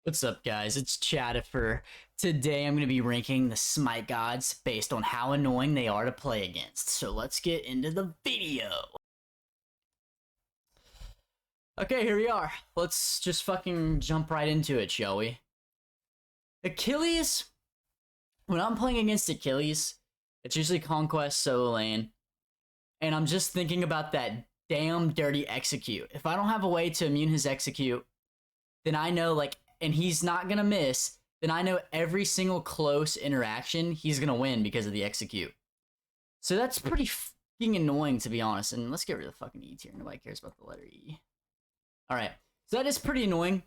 What's up, guys? It's Chadifer. Today I'm going to be ranking the Smite gods based on how annoying they are to play against. So let's get into the video. Okay, here we are. Let's just fucking jump right into it, shall we? Achilles. When I'm playing against Achilles, it's usually Conquest solo lane. And I'm just thinking about that damn dirty execute. If I don't have a way to immune his execute, then I know, like, and he's not gonna miss, then I know every single close interaction he's gonna win because of the execute. So that's pretty fucking annoying, to be honest. And let's get rid of the fucking E tier. Nobody cares about the letter E. Alright, so that is pretty annoying.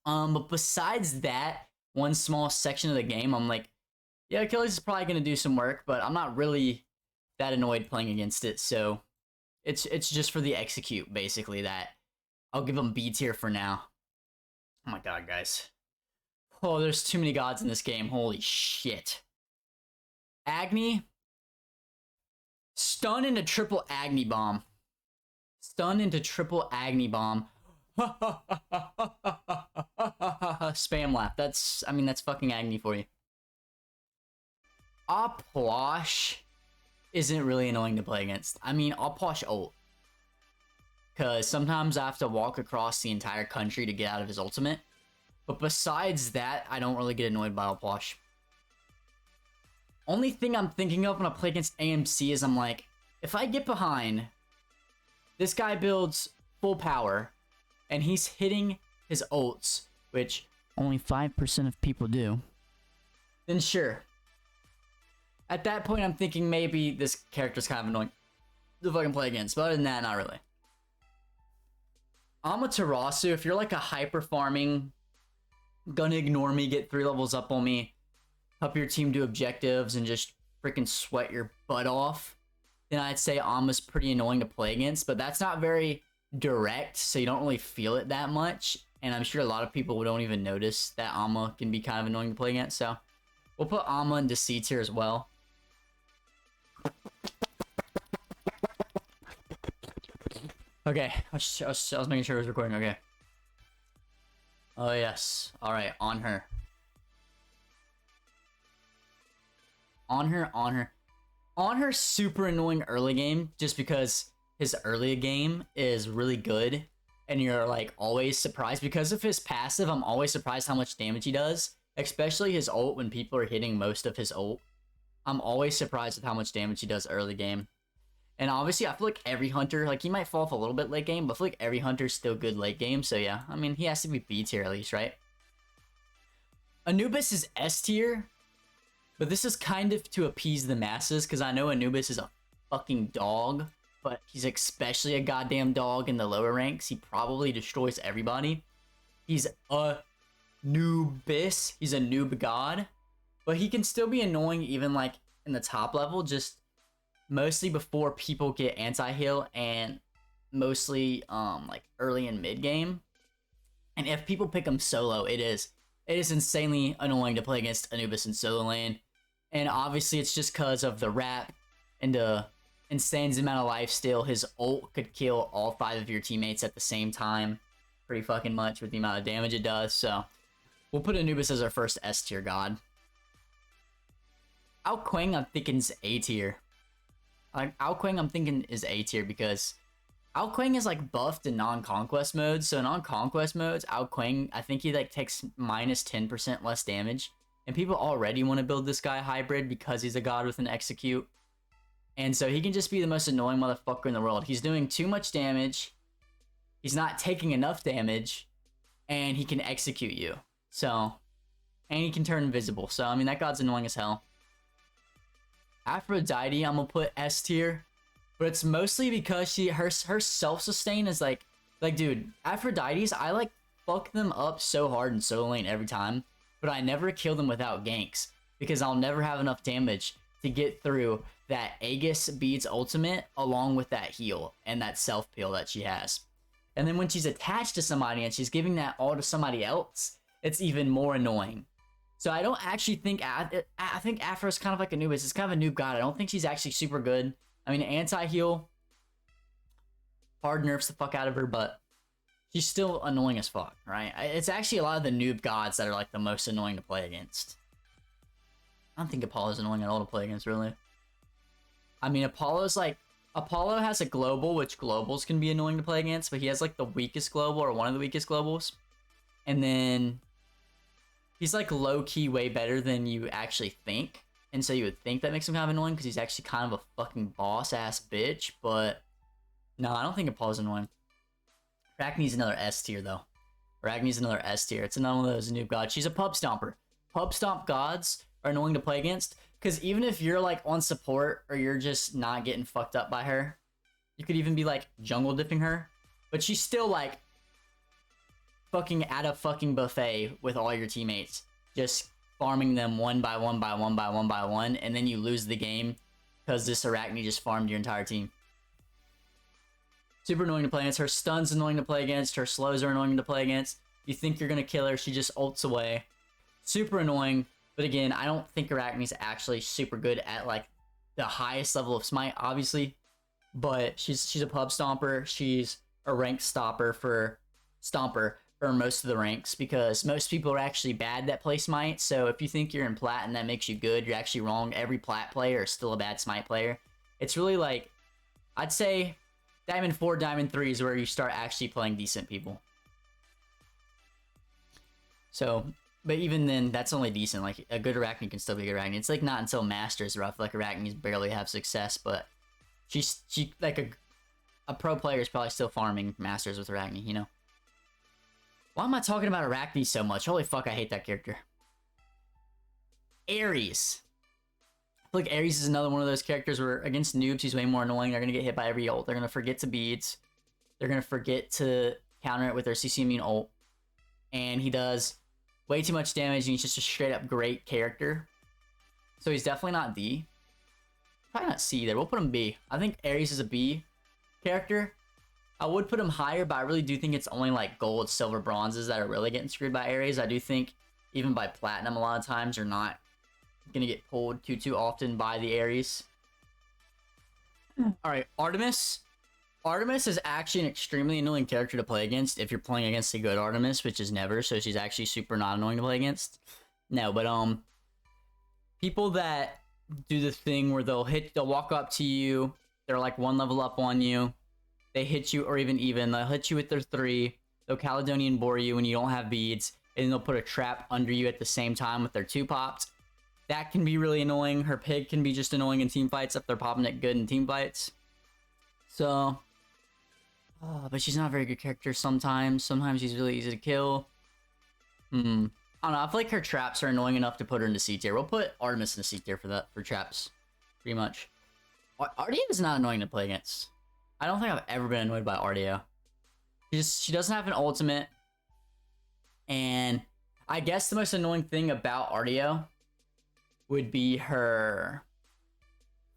But besides that one small section of the game, I'm like, yeah, Achilles is probably gonna do some work, but I'm not really that annoyed playing against it. So it's just for the execute, basically, that I'll give him B tier for now. Oh my god, guys. Oh, there's too many gods in this game. Holy shit. Agni. Stun into triple Agni bomb. Stun into triple Agni bomb. Spam laugh. That's fucking Agni for you. Opwash isn't really annoying to play against. I mean, Opwash ult. Because sometimes I have to walk across the entire country to get out of his ultimate. But besides that, I don't really get annoyed by Opwash. Only thing I'm thinking of when I play against AMC is I'm like, if I get behind, this guy builds full power, and he's hitting his ults, which only 5% of people do, then sure. At that point, I'm thinking maybe this character's kind of annoying to fucking play against. But other than that, not really. Amaterasu, if you're like a hyper farming, gonna ignore me, get 3 levels up on me, help your team do objectives, and just freaking sweat your butt off, then I'd say Ama's pretty annoying to play against. But that's not very direct, so you don't really feel it that much. And I'm sure a lot of people don't even notice that Ama can be kind of annoying to play against. So we'll put Ama into C tier as well. Okay, I was making sure it was recording, okay. Oh yes, alright, on her. On her, super annoying early game, just because his early game is really good, and you're like always surprised. Because of his passive, I'm always surprised how much damage he does, especially his ult when people are hitting most of his ult. I'm always surprised with how much damage he does early game. And obviously, I feel like every hunter, like, he might fall off a little bit late game, but I feel like every hunter's still good late game. So yeah, I mean, he has to be B tier at least, right? Anubis is S tier, but this is kind of to appease the masses, because I know Anubis is a fucking dog, but he's especially a goddamn dog in the lower ranks. He probably destroys everybody. He's a noobis. He's a noob god, but he can still be annoying even, like, in the top level, just mostly before people get anti-heal, and mostly like early and mid game. And if people pick him solo, it is insanely annoying to play against Anubis in solo lane. And obviously it's just because of the wrap and the insane amount of life steal. His ult could kill all 5 of your teammates at the same time pretty fucking much with the amount of damage it does. So we'll put Anubis as our first S tier god. Ao Kuang, I'm thinking, is A tier. Like, Ao Kuang, I'm thinking, is A tier because Ao Kuang is like buffed in non-conquest modes. So in non-conquest modes, Ao Kuang, I think he like takes minus 10% less damage. And people already want to build this guy hybrid because he's a god with an execute. And so he can just be the most annoying motherfucker in the world. He's doing too much damage. He's not taking enough damage. And he can execute you. So, and he can turn invisible. So, I mean, that god's annoying as hell. Aphrodite, I'm gonna put S tier, but it's mostly because her self-sustain is like, dude, Aphrodite's, I like fuck them up so hard in solo lane every time, but I never kill them without ganks, because I'll never have enough damage to get through that Aegis beads ultimate along with that heal and that self peel that she has. And then when she's attached to somebody and she's giving that all to somebody else, it's even more annoying. So I don't actually think, I think Afro's kind of like Anubis. It's kind of a noob god. I don't think she's actually super good. I mean, anti-heal hard nerfs the fuck out of her, but she's still annoying as fuck, right? It's actually a lot of the noob gods that are like the most annoying to play against. I don't think Apollo's annoying at all to play against, really. I mean, Apollo has a global, which globals can be annoying to play against, but he has like the weakest global or one of the weakest globals. And then he's like low-key way better than you actually think. And so you would think that makes him kind of annoying because he's actually kind of a fucking boss-ass bitch. But no, I don't think Apollo's annoying. Arachne's another S tier, though. Arachne's another S tier. It's another one of those noob gods. She's a pub stomper. Pub stomp gods are annoying to play against because even if you're like on support or you're just not getting fucked up by her, you could even be like jungle dipping her, but she's still like fucking at a fucking buffet with all your teammates, just farming them one by one by one by one by one, and then you lose the game because this Arachne just farmed your entire team. Super annoying to play against. Her stun's annoying to play against. Her slows are annoying to play against. You think you're gonna kill her, she just ults away. Super annoying. But again, I don't think Arachne's actually super good at like the highest level of Smite, obviously. But she's a pub stomper. She's a rank stomper for most of the ranks because most people are actually bad that play Smite. So if you think you're in plat and that makes you good, you're actually wrong. Every plat player is still a bad Smite player. It's really like, I'd say Diamond 4, Diamond 3 is where you start actually playing decent people. So, but even then, that's only decent. Like, a good Arachne can still be a good Arachne. It's like not until Masters where I feel like Arachnes barely have success, but she like a pro player is probably still farming Masters with Arachne, you know? Why am I talking about Arachne so much? Holy fuck, I hate that character. Ares. I feel like Ares is another one of those characters where against noobs, he's way more annoying. They're going to get hit by every ult. They're going to forget to beads. They're going to forget to counter it with their CC immune ult. And he does way too much damage, and he's just a straight up great character. So he's definitely not D. Probably not C either. We'll put him B. I think Ares is a B character. I would put him higher, but I really do think it's only like gold, silver, bronzes that are really getting screwed by Ares. I do think even by platinum a lot of times you're not going to get pulled too often by the Ares. Alright, Artemis. Artemis is actually an extremely annoying character to play against if you're playing against a good Artemis, which is never, so she's actually super not annoying to play against. No, but people that do the thing where they'll walk up to you, they're like one level up on you, they hit you, or even, they'll hit you with their 3, they'll Caledonian bore you when you don't have beads, and then they'll put a trap under you at the same time with their 2 popped. That can be really annoying. Her pig can be just annoying in team fights if they're popping it good in team fights. So, but she's not a very good character sometimes. Sometimes she's really easy to kill. I don't know. I feel like her traps are annoying enough to put her into C tier. We'll put Artemis in C tier for traps. Pretty much. Ardia is not annoying to play against. I don't think I've ever been annoyed by Ardia. She doesn't have an ultimate. And I guess the most annoying thing about Ardia would be her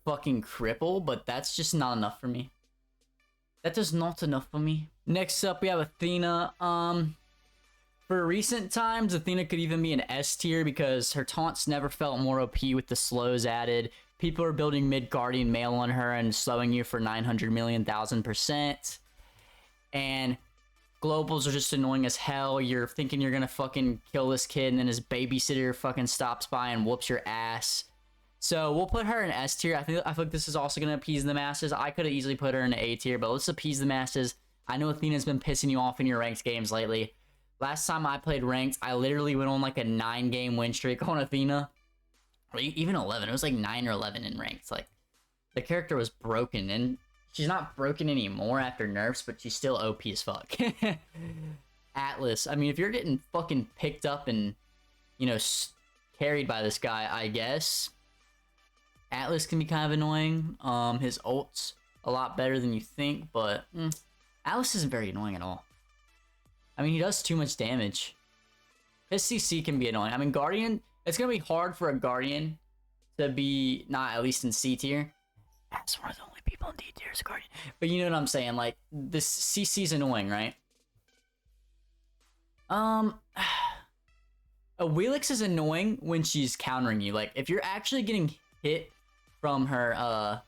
fucking cripple, but that's just not enough for me. That is not enough for me. Next up, we have Athena. For recent times, Athena could even be an S tier because her taunts never felt more OP with the slows added. People are building mid Guardian Mail on her and slowing you for 900,000,000%. And globals are just annoying as hell. You're thinking you're gonna fucking kill this kid, and then his babysitter fucking stops by and whoops your ass. So we'll put her in S tier. I feel like this is also gonna appease the masses. I could have easily put her in A tier, but let's appease the masses. I know Athena's been pissing you off in your ranked games lately. Last time I played ranked, I literally went on like a 9-game win streak on Athena. Or even 11. It was like 9 or 11 in ranked. Like, the character was broken, and she's not broken anymore after nerfs, but she's still OP as fuck. Atlas. I mean, if you're getting fucking picked up and, you know, carried by this guy, I guess Atlas can be kind of annoying. His ult's a lot better than you think, but Atlas isn't very annoying at all. I mean, he does too much damage. His CC can be annoying. I mean, Guardian, it's going to be hard for a Guardian to be not at least in C tier. That's one of the only people in D tier is Guardian. But you know what I'm saying? Like, this CC's annoying, right? A Wheelix is annoying when she's countering you. Like, if you're actually getting hit from her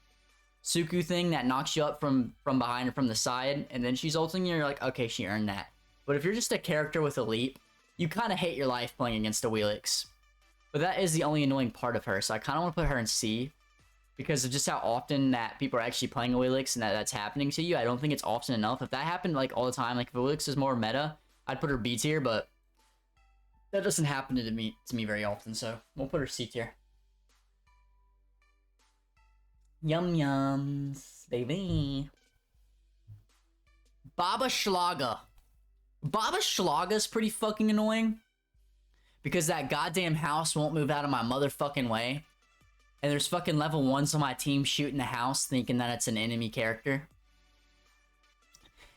Suku thing that knocks you up from behind or from the side, and then she's ulting you, you're like, okay, she earned that. But if you're just a character with a leap, you kind of hate your life playing against a Wheelix. But that is the only annoying part of her, so I kind of want to put her in C. Because of just how often that people are actually playing a Wheelix and that's happening to you. I don't think it's often enough. If that happened like all the time, like if a Wheelix is more meta, I'd put her B tier, but that doesn't happen to me very often, so we'll put her C tier. Yum yums, baby. Baba Schlaga. Baba Schlaga's pretty fucking annoying. Because that goddamn house won't move out of my motherfucking way. And there's fucking level 1s on my team shooting the house thinking that it's an enemy character.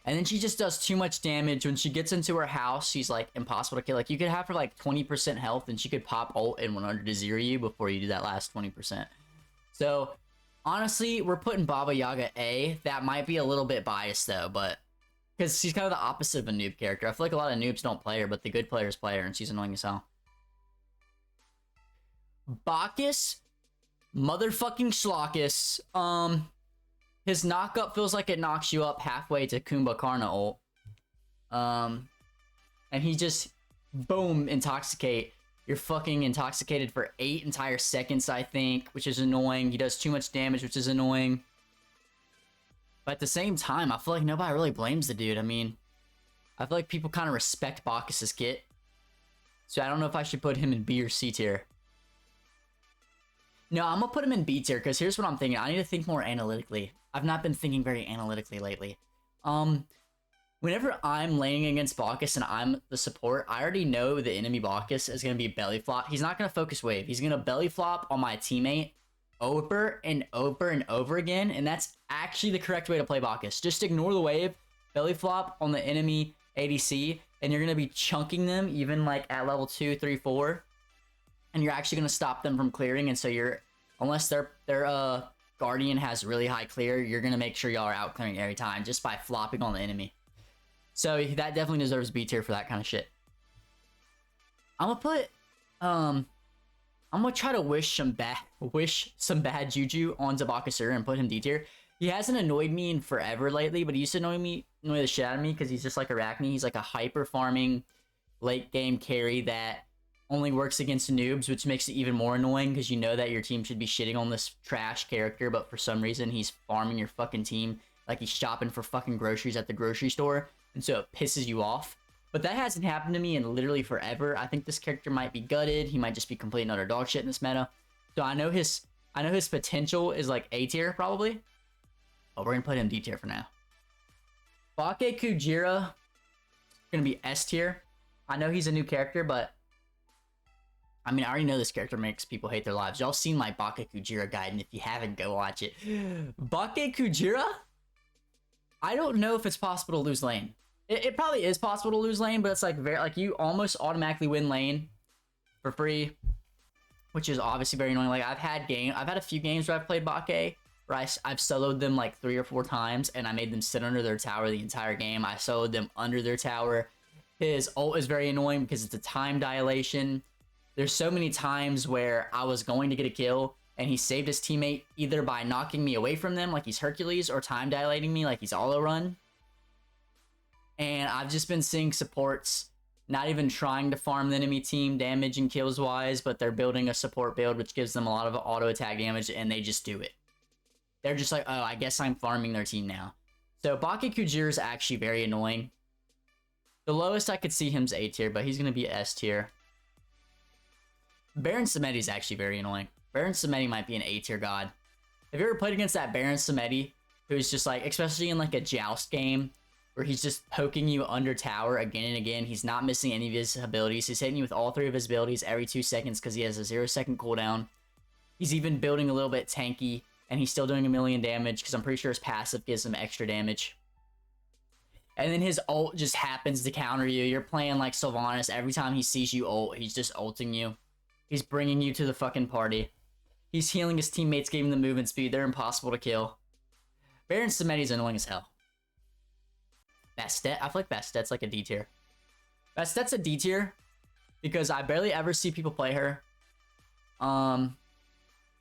And then she just does too much damage. When she gets into her house, she's like impossible to kill. Like you could have her like 20% health and she could pop ult and 100 to 0 you before you do that last 20%. So honestly, we're putting Baba Yaga A. That might be a little bit biased though, but because she's kind of the opposite of a noob character. I feel like a lot of noobs don't play her, but the good players play her and she's annoying as hell. Bacchus, motherfucking Schlockus. His knock-up feels like it knocks you up halfway to Kumbhakarna ult. And he just, boom, intoxicate. You're fucking intoxicated for 8 entire seconds, I think, which is annoying. He does too much damage, which is annoying. But at the same time, I feel like nobody really blames the dude. I mean, I feel like people kind of respect Bacchus' kit. So I don't know if I should put him in B or C tier. No, I'm gonna put him in B tier, because here's what I'm thinking. I need to think more analytically. I've not been thinking very analytically lately. Whenever I'm laning against Bacchus and I'm the support, I already know the enemy Bacchus is gonna be belly flop. He's not gonna focus wave. He's gonna belly flop on my teammate over and over and over again, and that's actually the correct way to play Bacchus. Just ignore the wave, belly flop on the enemy ADC, and you're gonna be chunking them even like at level 2, 3, 4. And you're actually going to stop them from clearing, and so you're, unless their Guardian has really high clear, you're going to make sure y'all are out clearing every time just by flopping on the enemy. So that definitely deserves B tier for that kind of shit. I'm going to put, I'm going to try to wish some bad juju on Bacchus and put him D tier. He hasn't annoyed me in forever lately, but he used to annoy the shit out of me because he's just like Arachne. He's like a hyper farming late game carry that only works against noobs, which makes it even more annoying because you know that your team should be shitting on this trash character, but for some reason he's farming your fucking team like he's shopping for fucking groceries at the grocery store, and so it pisses you off. But that hasn't happened to me in literally forever. I think this character might be gutted. He might just be complete and utter dog shit in this meta. So I know his potential is like A tier probably, but we're gonna put him D tier for now. Bake Kujira gonna be S tier. I know he's a new character, but I mean, I already know this character makes people hate their lives. Y'all seen my Bake Kujira guide, and if you haven't, go watch it. Bake Kujira? I don't know if it's possible to lose lane. It probably is possible to lose lane, but it's like you almost automatically win lane for free, which is obviously very annoying. Like I've had a few games where I've played Bake, where I've soloed them like 3 or 4 times, and I made them sit under their tower the entire game. I soloed them under their tower. His ult is very annoying because it's a time dilation. There's so many times where I was going to get a kill and he saved his teammate either by knocking me away from them like he's Hercules or time dilating me like he's Olo Run. And I've just been seeing supports not even trying to farm the enemy team damage and kills wise, but they're building a support build which gives them a lot of auto attack damage, and they just do it. They're just like, oh, I guess I'm farming their team now. So Bake Kujira is actually very annoying. The lowest I could see him is A tier, but he's going to be S tier. Baron Samedi is actually very annoying. Baron Samedi might be an A tier god. Have you ever played against that Baron Samedi, who's just like, especially in like a joust game, where he's just poking you under tower again and again. He's not missing any of his abilities. He's hitting you with all 3 of his abilities every 2 seconds because he has a 0-second cooldown. He's even building a little bit tanky, and he's still doing 1,000,000 damage because I'm pretty sure his passive gives him extra damage. And then his ult just happens to counter you. You're playing like Sylvanas. Every time he sees you ult, he's just ulting you. He's bringing you to the fucking party. He's healing his teammates, giving them movement speed. They're impossible to kill. Baron Samedi's annoying as hell. Bastet? I feel like Bastet's like a D tier. Bastet's a D tier because I barely ever see people play her.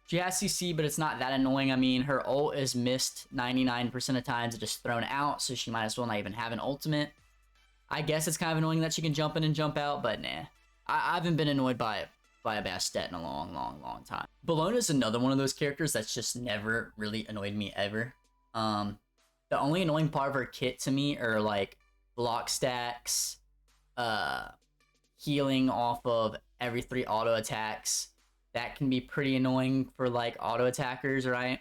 She has CC, but it's not that annoying. I mean, her ult is missed 99% of times. It's just thrown out, so she might as well not even have an ultimate. I guess it's kind of annoying that she can jump in and jump out, but nah. I haven't been annoyed by a Bastet in a long time. Bologna is another one of those characters that's just never really annoyed me ever. The only annoying part of her kit to me are like block stacks, healing off of every 3 auto attacks. That can be pretty annoying for like auto attackers, right?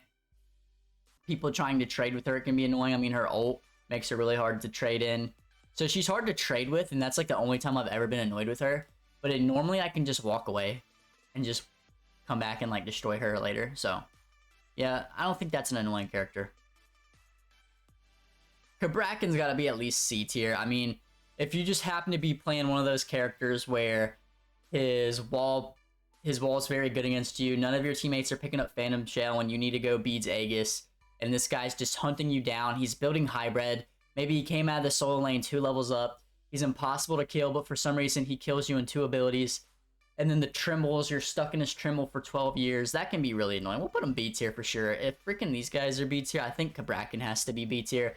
People trying to trade with her can be annoying. I mean, her ult makes her really hard to trade in. So she's hard to trade with, and that's like the only time I've ever been annoyed with her. But normally I can just walk away and just come back and like destroy her later. So yeah, I don't think that's an annoying character. Kabraken's got to be at least C tier. I mean, if you just happen to be playing one of those characters where his wall is very good against you, none of your teammates are picking up Phantom Shell, and you need to go Beads Aegis, and this guy's just hunting you down. He's building hybrid. Maybe he came out of the solo lane 2 levels up. He's impossible to kill, but for some reason he kills you in 2 abilities. And then the Trembles, you're stuck in his Tremble for 12 years. That can be really annoying. We'll put him B tier for sure. If freaking these guys are B tier, I think Kabraken has to be B tier.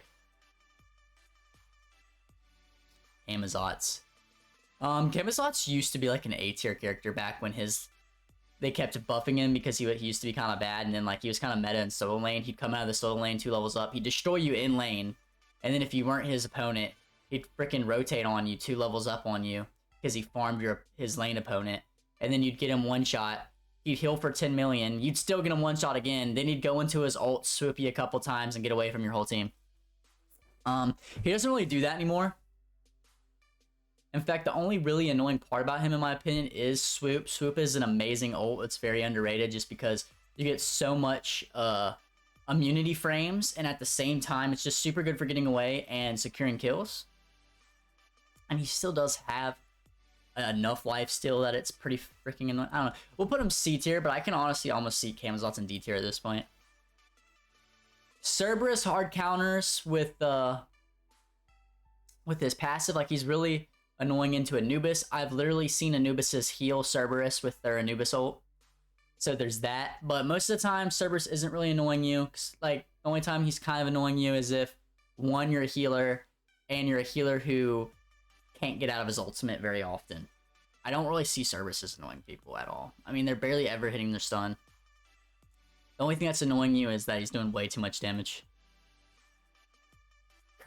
Amazots. Amazots used to be like an A tier character back when they kept buffing him because he used to be kind of bad, and then like he was kind of meta in solo lane. He'd come out of the solo lane 2 levels up. He'd destroy you in lane, and then if you weren't his opponent, he'd freaking rotate on you 2 levels up on you because he farmed his lane opponent, and then you'd get him one shot. He'd heal for 10 million. You'd still get him one shot again. Then he'd go into his ult, swoop you a couple times, and get away from your whole team. He doesn't really do that anymore. In fact, the only really annoying part about him, in my opinion, is Swoop. Swoop is an amazing ult. It's very underrated just because you get so much immunity frames, and at the same time, it's just super good for getting away and securing kills. And he still does have enough life still that it's pretty freaking annoying. I don't know. We'll put him C tier, but I can honestly almost see Camazotz in D tier at this point. Cerberus hard counters with his passive. Like, he's really annoying into Anubis. I've literally seen Anubis's heal Cerberus with their Anubis ult. So there's that. But most of the time, Cerberus isn't really annoying you. Like, the only time he's kind of annoying you is if, one, you're a healer, and you're a healer who can't get out of his ultimate very often. I don't really see Cerberus as annoying people at all. I mean, they're barely ever hitting their stun. The only thing that's annoying you is that he's doing way too much damage.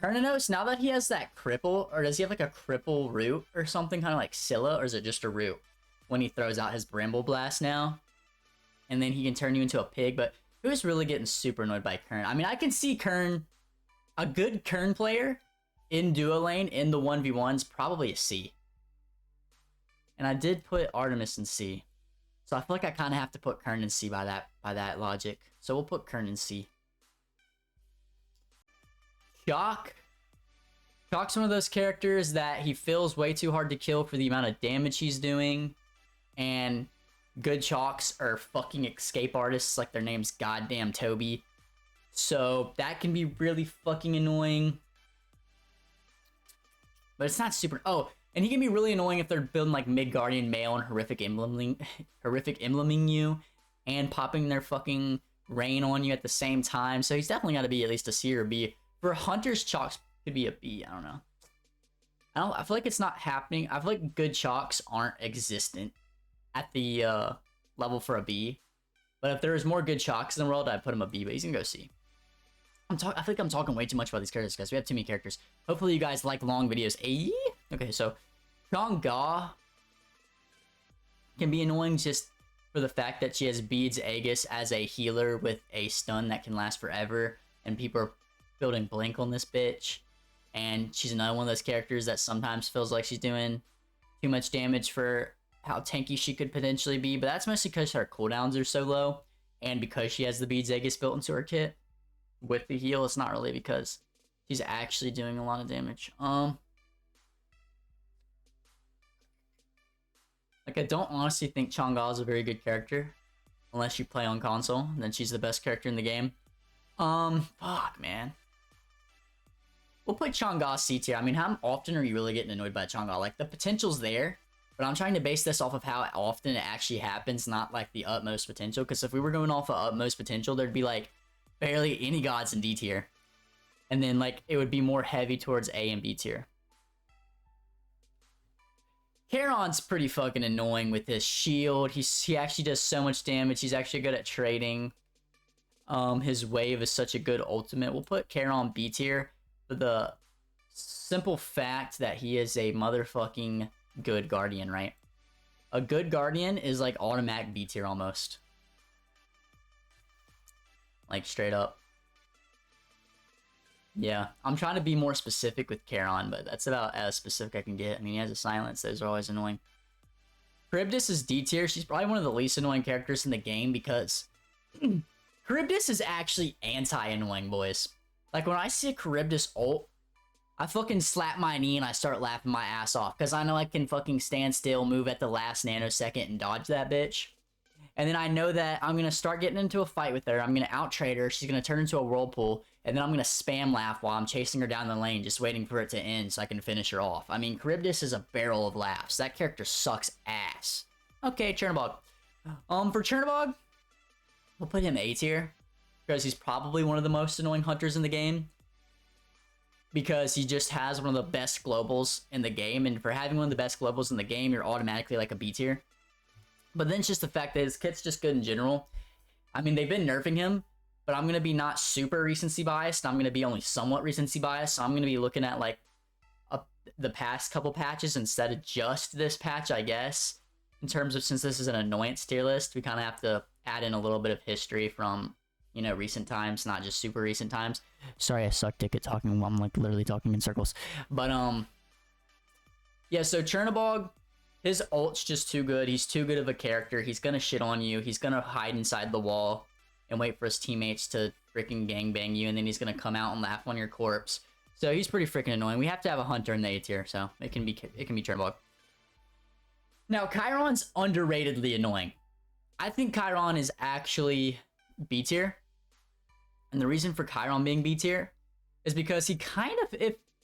Kernanos, now that he has that cripple, or does he have like a cripple root or something, kind of like Scylla, or is it just a root when he throws out his Bramble Blast now? And then he can turn you into a pig, but who's really getting super annoyed by Kern? I mean, I can see Kern, a good Kern player in duo lane in the 1v1s, probably a C. And I did put Artemis in C. So I feel like I kind of have to put Kern in C by that logic. So we'll put Kern in C. Shock. Shock's one of those characters that he feels way too hard to kill for the amount of damage he's doing. And good Chalks are fucking escape artists, like their name's goddamn Toby. So that can be really fucking annoying. But it's not super... Oh, and he can be really annoying if they're building like Midgardian Mail and horrific embleming you and popping their fucking rain on you at the same time. So he's definitely got to be at least a C or B. For Hunters, Chalks could be a B. I don't know. I feel like it's not happening. I feel like good Chalks aren't existent at the level for a B. But if there was more good Chalks in the world, I'd put him a B. But he's gonna go C. I feel like I'm talking way too much about these characters, guys. We have too many characters. Hopefully you guys like long videos. Okay, so Chang'e can be annoying just for the fact that she has Beads Aegis as a healer with a stun that can last forever, and people are building Blink on this bitch. And she's another one of those characters that sometimes feels like she's doing too much damage for how tanky she could potentially be, but that's mostly because her cooldowns are so low, and because she has the Beads Aegis built into her kit with the heal. It's not really because she's actually doing a lot of damage. Like, I don't honestly think Chang'e is a very good character unless you play on console, and then she's the best character in the game. Fuck, man. We'll put Chang'e C tier. I mean, how often are you really getting annoyed by Chang'e? Like, the potential's there, but I'm trying to base this off of how often it actually happens, not like the utmost potential. Because if we were going off of utmost potential, there'd be like barely any gods in D tier. And then like it would be more heavy towards A and B tier. Charon's pretty fucking annoying with his shield. He actually does so much damage. He's actually good at trading. His wave is such a good ultimate. We'll put Charon B tier for the simple fact that he is a motherfucking good guardian, right? A good guardian is like automatic B tier almost. Like straight up. Yeah, I'm trying to be more specific with Charon, but that's about as specific I can get. I mean, he has a silence. Those are always annoying. Charybdis is D tier. She's probably one of the least annoying characters in the game because Charybdis is actually anti-annoying, boys. Like, when I see a Charybdis ult, I fucking slap my knee and I start laughing my ass off because I know I can fucking stand still, move at the last nanosecond, and dodge that bitch. And then I know that I'm going to start getting into a fight with her. I'm going to out-trade her. She's going to turn into a whirlpool. And then I'm going to spam laugh while I'm chasing her down the lane, just waiting for it to end so I can finish her off. I mean, Charybdis is a barrel of laughs. That character sucks ass. Okay, Chernobog. For Chernobog, we'll put him A tier. Because he's probably one of the most annoying hunters in the game. Because he just has one of the best globals in the game. And for having one of the best globals in the game, you're automatically like a B tier. But then it's just the fact that his kit's just good in general. I mean, they've been nerfing him, but I'm going to be not super recency biased. I'm going to be only somewhat recency biased. So I'm going to be looking at like the past couple patches instead of just this patch, I guess. In terms of, since this is an annoyance tier list, we kind of have to add in a little bit of history from, you know, recent times, not just super recent times. Sorry, I suck dick at talking. I'm like literally talking in circles. But yeah, so Chernobog, his ult's just too good. He's too good of a character. He's gonna shit on you. He's gonna hide inside the wall and wait for his teammates to freaking gangbang you, and then he's gonna come out and laugh on your corpse. So he's pretty freaking annoying. We have to have a hunter in the A tier, so it can be Chernobog. Now, Chiron's underratedly annoying. I think Chiron is actually B tier. And the reason for Chiron being B tier is because he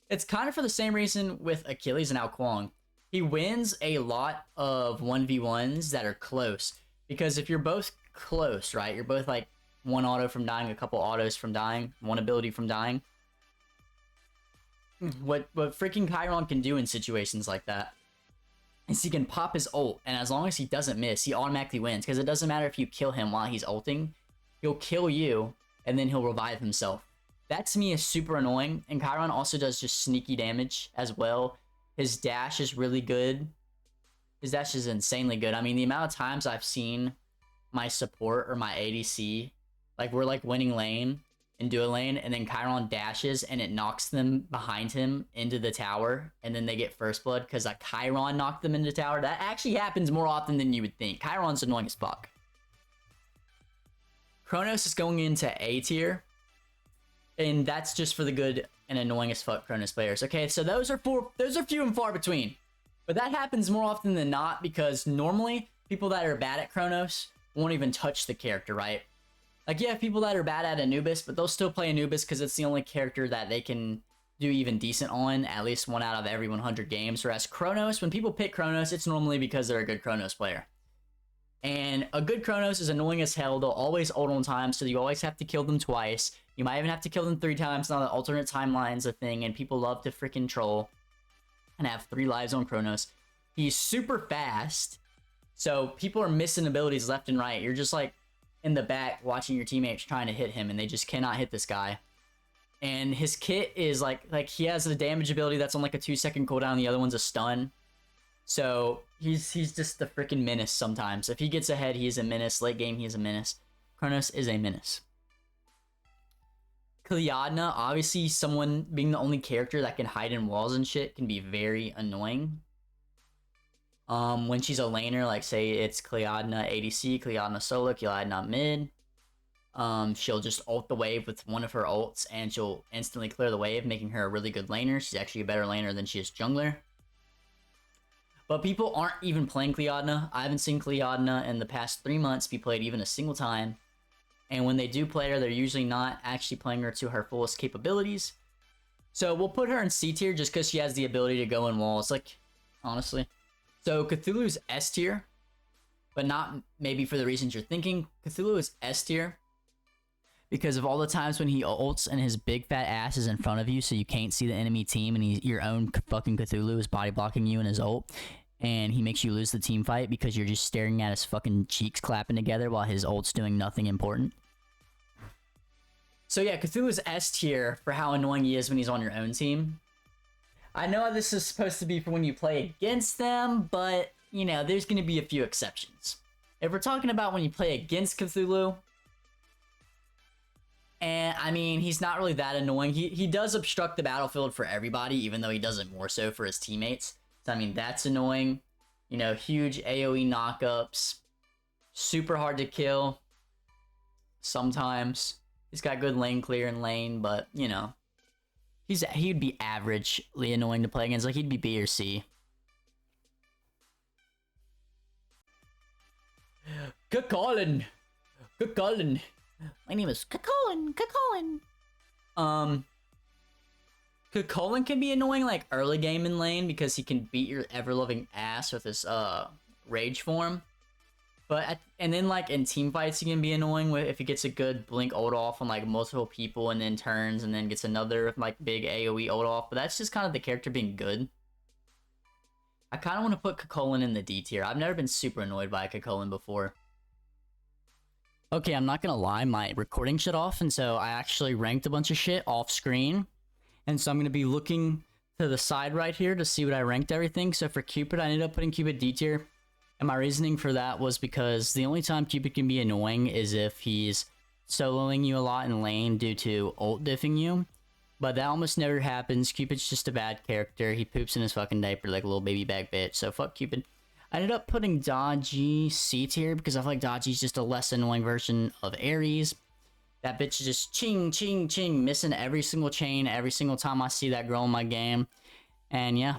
it's kind of for the same reason with Achilles and Ao Kuang. He wins a lot of 1v1s that are close. Because if you're both close, right? You're both like one auto from dying, a couple autos from dying, one ability from dying. What freaking Chiron can do in situations like that is he can pop his ult, and as long as he doesn't miss, he automatically wins. Because it doesn't matter if you kill him while he's ulting, he'll kill you, and then he'll revive himself. That to me is super annoying, and Chiron also does just sneaky damage as well. His dash is really good. His dash is insanely good. I mean, the amount of times I've seen my support or my ADC, like we're like winning lane in duo lane, and then Chiron dashes and it knocks them behind him into the tower, and then they get first blood because like Chiron knocked them into the tower. That actually happens more often than you would think. Chiron's annoying as fuck. Kronos is going into A tier, and that's just for the good and annoying as fuck Kronos players. Okay, so those are few and far between. But that happens more often than not because normally people that are bad at Kronos won't even touch the character, right? Like, you have people that are bad at Anubis, but they'll still play Anubis because it's the only character that they can do even decent on, at least 1 out of every 100 games. Whereas Kronos, when people pick Kronos, it's normally because they're a good Kronos player. And a good Kronos is annoying as hell. They'll always ult on time, so you always have to kill them twice. You might even have to kill them 3 times. Now the alternate timeline's a thing, and people love to freaking troll and have 3 lives on Kronos. He's super fast, so people are missing abilities left and right. You're just like in the back watching your teammates trying to hit him, and they just cannot hit this guy. And his kit is like he has a damage ability that's on like a 2-second cooldown. The other one's a stun. So he's just the freaking menace sometimes. If he gets ahead, he is a menace. Late game, he is a menace. Kronos is a menace. Kiliadna, obviously someone being the only character that can hide in walls and shit can be very annoying. When she's a laner, like say it's Kiliadna ADC, Kiliadna solo, Kiliadna mid, she'll just ult the wave with one of her ults and she'll instantly clear the wave, making her a really good laner. She's actually a better laner than she is jungler. But people aren't even playing Kiliadna. I haven't seen Kiliadna in the past 3 months be played even a single time. And when they do play her, they're usually not actually playing her to her fullest capabilities. So we'll put her in C tier just because she has the ability to go in walls, like, honestly. So Cthulhu's S tier, but not maybe for the reasons you're thinking. Cthulhu is S tier because of all the times when he ults and his big fat ass is in front of you so you can't see the enemy team and your own fucking Cthulhu is body blocking you in his ult. and he makes you lose the team fight because you're just staring at his fucking cheeks clapping together while his ult's doing nothing important. So yeah, Cthulhu's S tier for how annoying he is when he's on your own team. I know this is supposed to be for when you play against them, but, you know, there's going to be a few exceptions. If we're talking about when you play against Cthulhu, and I mean, he's not really that annoying. He does obstruct the battlefield for everybody, even though he does it more so for his teammates. So, I mean, that's annoying. You know, huge AoE knockups. Super hard to kill. Sometimes. He's got good lane clear and lane, but, you know. He'd be averagely annoying to play against. Like, he'd be B or C. Good calling. Good calling. My name is Kakolin. Kakolin can be annoying, like, early game in lane because he can beat your ever-loving ass with his, rage form. But, and then, like, in team fights, he can be annoying if he gets a good blink ult off on, like, multiple people and then turns and then gets another, like, big AoE ult off. But that's just kind of the character being good. I kind of want to put Kakolin in the D tier. I've never been super annoyed by Kakolin before. Okay, I'm not gonna lie, my recording shut off, and so I actually ranked a bunch of shit off screen. And so I'm gonna be looking to the side right here to see what I ranked everything. So for Cupid, I ended up putting Cupid D tier. And my reasoning for that was because the only time Cupid can be annoying is if he's soloing you a lot in lane due to ult diffing you. But that almost never happens. Cupid's just a bad character. He poops in his fucking diaper like a little baby bag bitch. So fuck Cupid. I ended up putting Dodgy C tier because I feel like Dodgy's just a less annoying version of Ares. That bitch is just ching, ching, ching, missing every single chain every single time I see that girl in my game. And yeah.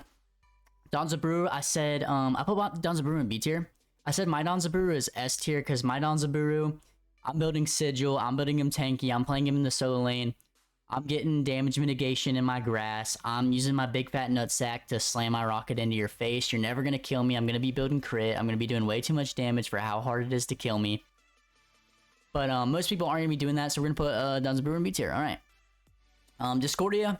Danzaburou, I said, I put Danzaburou in B tier. I said my Danzaburou is S tier because my Danzaburou, I'm building Sigil, I'm building him tanky, I'm playing him in the solo lane. I'm getting damage mitigation in my grass. I'm using my big fat nutsack to slam my rocket into your face. You're never going to kill me. I'm going to be building crit. I'm going to be doing way too much damage for how hard it is to kill me. But most people aren't going to be doing that, so we're going to put Danzaburou in B tier. Alright. Discordia.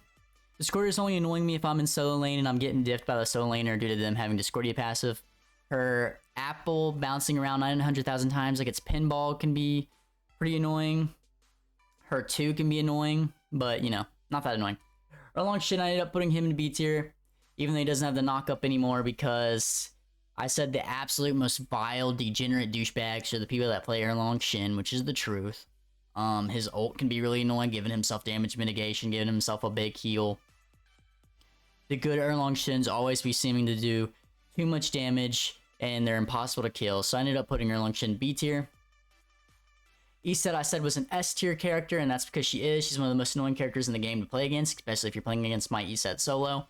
Discordia is only annoying me if I'm in solo lane and I'm getting diffed by the solo laner due to them having Discordia passive. Her apple bouncing around 900,000 times like it's pinball can be pretty annoying. Her 2 can be annoying, but, you know, not that annoying. Erlong Shin, I ended up putting him in B tier, even though he doesn't have the knock-up anymore, because I said the absolute most vile, degenerate douchebags are the people that play Erlong Shin, which is the truth. His ult can be really annoying, giving himself damage mitigation, giving himself a big heal. The good Erlong Shins always be seeming to do too much damage, and they're impossible to kill, so I ended up putting Erlong Shin B tier. Eset, I said, was an S tier character, and that's because she is. She's one of the most annoying characters in the game to play against, especially if you're playing against my Eset solo.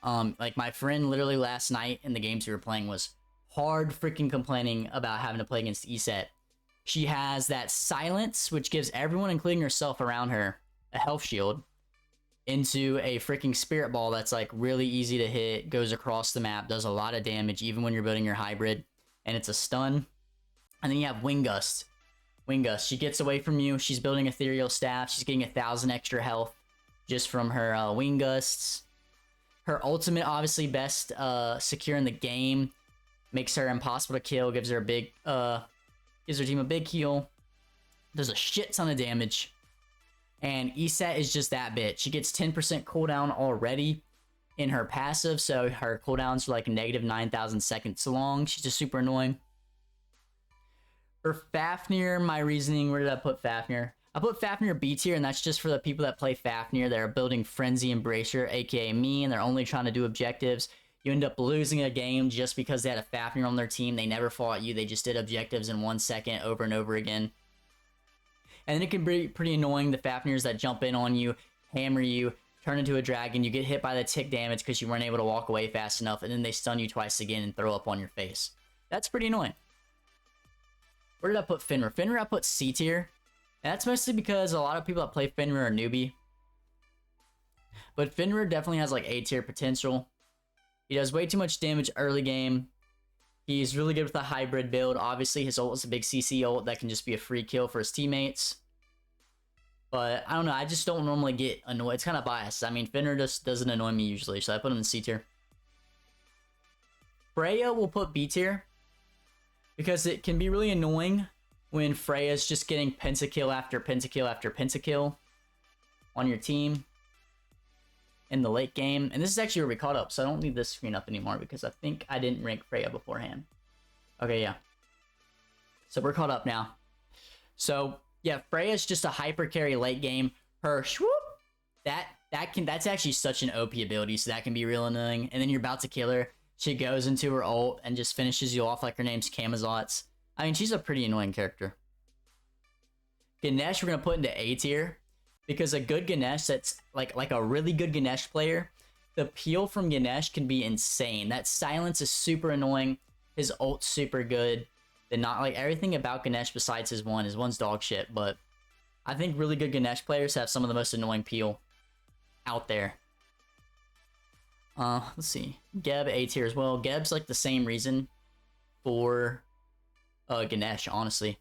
Like, my friend literally last night in the games we were playing was hard freaking complaining about having to play against Eset. She has that silence, which gives everyone, including herself around her, a health shield, into a freaking spirit ball that's, like, really easy to hit, goes across the map, does a lot of damage, even when you're building your hybrid, and it's a stun. And then you have Wing Gust. Wing Gust, she gets away from you, she's building Ethereal Staff, she's getting 1,000 extra health just from her Wing Gusts. Her ultimate, obviously best secure in the game, makes her impossible to kill, gives her a big, gives her team a big heal, does a shit ton of damage, and Eset is just that bitch. She gets 10% cooldown already in her passive, so her cooldowns are like negative 9,000 seconds long. She's just super annoying. For Fafnir, my reasoning, where did I put Fafnir? I put Fafnir B tier, and that's just for the people that play Fafnir that are building Frenzy Embracer, aka me, and they're only trying to do objectives. You end up losing a game just because they had a Fafnir on their team. They never fought you, they just did objectives in 1 second over and over again. And then it can be pretty annoying, the Fafnirs that jump in on you, hammer you, turn into a dragon, you get hit by the tick damage because you weren't able to walk away fast enough, and then they stun you twice again and throw up on your face. That's pretty annoying. Where did I put Fenrir? Fenrir I put C tier. And that's mostly because a lot of people that play Fenrir are newbie. But Fenrir definitely has like A tier potential. He does way too much damage early game. He's really good with a hybrid build. Obviously, his ult is a big CC ult that can just be a free kill for his teammates. But I don't know, I just don't normally get annoyed. It's kind of biased. I mean, Fenrir just doesn't annoy me usually, so I put him in C tier. Freya will put B tier because it can be really annoying when Freya's just getting pentakill after pentakill after pentakill on your team in the late game. And this is actually where we caught up, so I don't need this screen up anymore because I think I didn't rank Freya beforehand. Okay, yeah. So we're caught up now. So yeah, Freya's just a hyper carry late game. Her swoop, that's actually such an OP ability, so that can be real annoying. And then you're about to kill her. She goes into her ult and just finishes you off like her name's Camazotz. I mean, she's a pretty annoying character. Ganesh, we're gonna put into A tier because a good Ganesh that's like a really good Ganesh player, the peel from Ganesh can be insane. That silence is super annoying. His ult's super good. Then not like everything about Ganesh besides his one. His one's dog shit, but I think really good Ganesh players have some of the most annoying peel out there. Let's see. Geb A tier as well. Geb's like the same reason for Ganesh, honestly.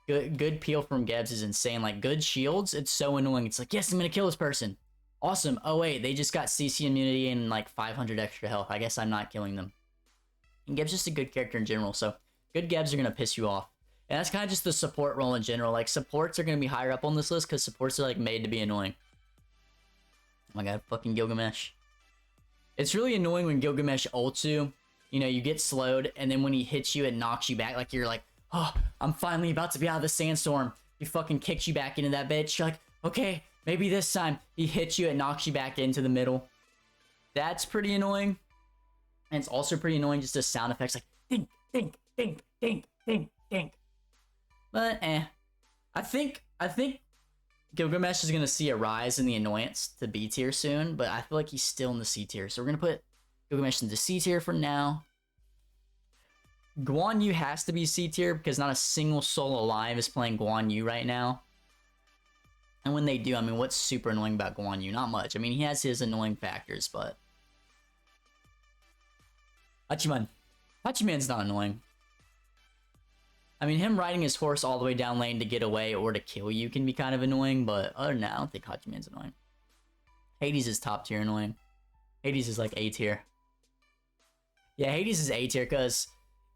Good peel from Gebs is insane. Like good shields, it's so annoying. It's like, yes, I'm gonna kill this person. Awesome. Oh wait, they just got CC immunity and like 500 extra health. I guess I'm not killing them. And Geb's just a good character in general, so good Gebs are gonna piss you off. And that's kind of just the support role in general. Like supports are gonna be higher up on this list because supports are like made to be annoying. Oh my god, fucking Gilgamesh. It's really annoying when Gilgamesh ults you. You know, you get slowed, and then when he hits you, it knocks you back. Like, you're like, oh, I'm finally about to be out of the sandstorm. He fucking kicks you back into that bitch. You're like, okay, maybe this time. He hits you, it knocks you back into the middle. That's pretty annoying. And it's also pretty annoying just the sound effects, like, dink, dink, dink, dink, dink, dink. But, I think Gilgamesh is going to see a rise in the annoyance to B tier soon, but I feel like he's still in the C tier. So we're going to put Gilgamesh into C tier for now. Guan Yu has to be C tier because not a single soul alive is playing Guan Yu right now. And when they do, I mean, what's super annoying about Guan Yu? Not much. I mean, he has his annoying factors, but... Hachiman's not annoying. I mean, him riding his horse all the way down lane to get away or to kill you can be kind of annoying, but other than that, I don't think Hachiman's annoying. Hades is top tier annoying. Hades is like A tier. Yeah, Hades is A tier because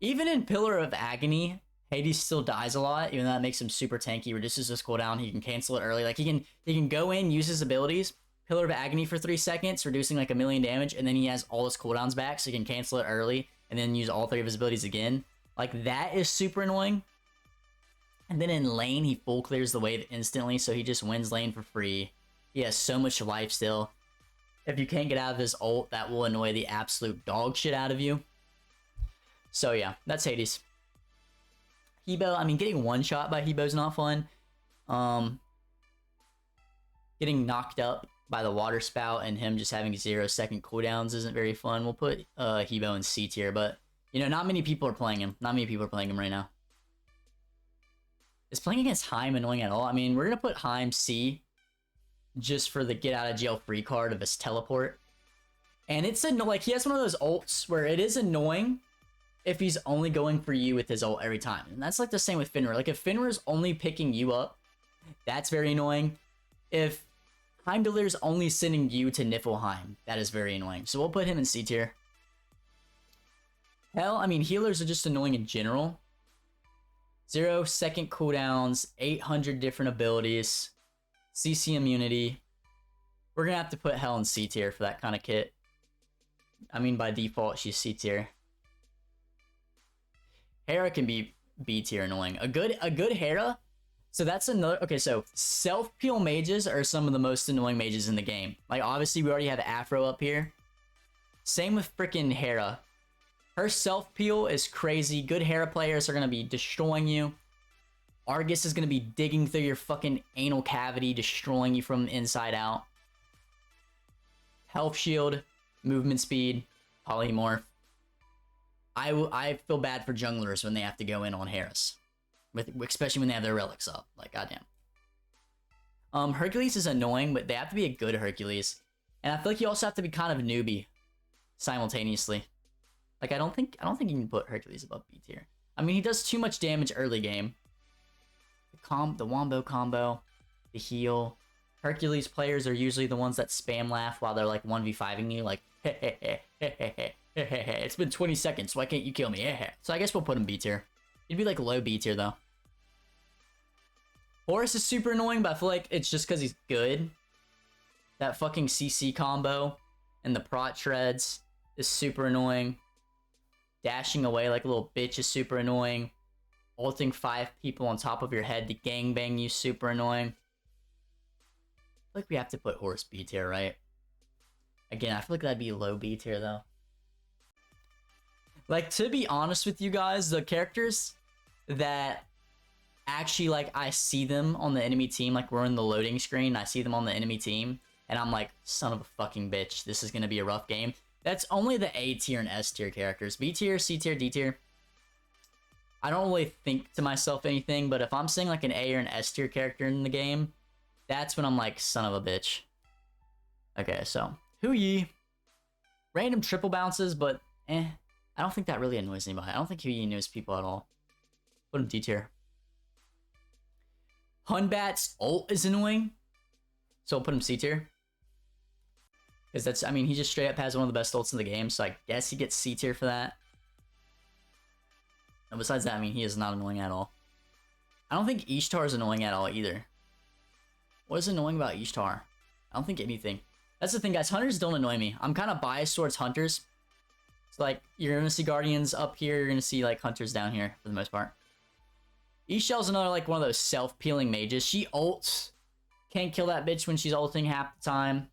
even in Pillar of Agony, Hades still dies a lot, even though that makes him super tanky, reduces his cooldown, he can cancel it early. Like, he can go in, use his abilities, Pillar of Agony for 3 seconds, reducing like 1,000,000 damage, and then he has all his cooldowns back, so he can cancel it early, and then use all 3 of his abilities again. Like, that is super annoying. And then in lane, he full clears the wave instantly, so he just wins lane for free. He has so much life still. If you can't get out of his ult, that will annoy the absolute dog shit out of you. So yeah, that's Hades. Hebo, I mean, getting one shot by Hebo is not fun. Getting knocked up by the water spout and him just having 0-second cooldowns isn't very fun. We'll put Hebo in C tier, but you know, not many people are playing him. Not many people are playing him right now. Is playing against Heim annoying at all? I mean, we're gonna put Heim C just for the get out of jail free card of his teleport. And it's like, he has one of those ults where it is annoying if he's only going for you with his ult every time. And that's like the same with Fenrir. Like, if Fenrir is only picking you up, that's very annoying. If Heimdallr is only sending you to Niflheim, that is very annoying. So we'll put him in C tier. Hell, I mean, healers are just annoying in general. 0-second cooldowns, 800 different abilities, CC immunity. We're gonna have to put Hell in C tier for that kind of kit. I mean, by default, she's C tier. Hera can be B tier annoying. A good Hera. So that's another. Okay, so self peel mages are some of the most annoying mages in the game. Like, obviously, we already have Afro up here. Same with freaking Hera. Her self peel is crazy. Good Hera players are gonna be destroying you. Argus is gonna be digging through your fucking anal cavity, destroying you from inside out. Health shield, movement speed, polymorph. I feel bad for junglers when they have to go in on Heras, especially when they have their relics up. Like, goddamn. Hercules is annoying, but they have to be a good Hercules, and I feel like you also have to be kind of newbie simultaneously. Like, I don't think you can put Hercules above B tier. I mean, he does too much damage early game. The wombo combo, the heal. Hercules players are usually the ones that spam laugh while they're like 1v5ing you, like, hey, hey, hey, hey, hey, hey. It's been 20 seconds. Why can't you kill me? So I guess we'll put him B tier. He'd be like low B tier though. Horus is super annoying, but I feel like it's just because he's good. That fucking CC combo and the prot shreds is super annoying. Dashing away like a little bitch is super annoying. Ulting 5 people on top of your head to gangbang you, super annoying. I feel like we have to put Horus B tier, right? Again, I feel like that'd be low B tier though. Like, to be honest with you guys, the characters that actually, like, I see them on the enemy team, like, we're in the loading screen, I see them on the enemy team, and I'm like, son of a fucking bitch, this is gonna be a rough game. That's only the A tier and S tier characters. B tier, C tier, D tier. I don't really think to myself anything, but if I'm seeing like an A or an S tier character in the game, that's when I'm like, son of a bitch. Okay, so, Hu Yi. Random triple bounces, but I don't think that really annoys anybody. I don't think Hu Yi annoys people at all. Put him D tier. Hunbat's ult is annoying, so we'll put him C tier. Because that's, I mean, he just straight up has one of the best ults in the game, so I guess he gets C tier for that. And besides that, I mean, he is not annoying at all. I don't think Ishtar is annoying at all either. What is annoying about Ishtar? I don't think anything. That's the thing, guys. Hunters don't annoy me. I'm kind of biased towards Hunters. It's like, you're going to see Guardians up here, you're going to see, like, Hunters down here, for the most part. Ishell's another, like, one of those self-peeling mages. She ults. Can't kill that bitch when she's ulting half the time.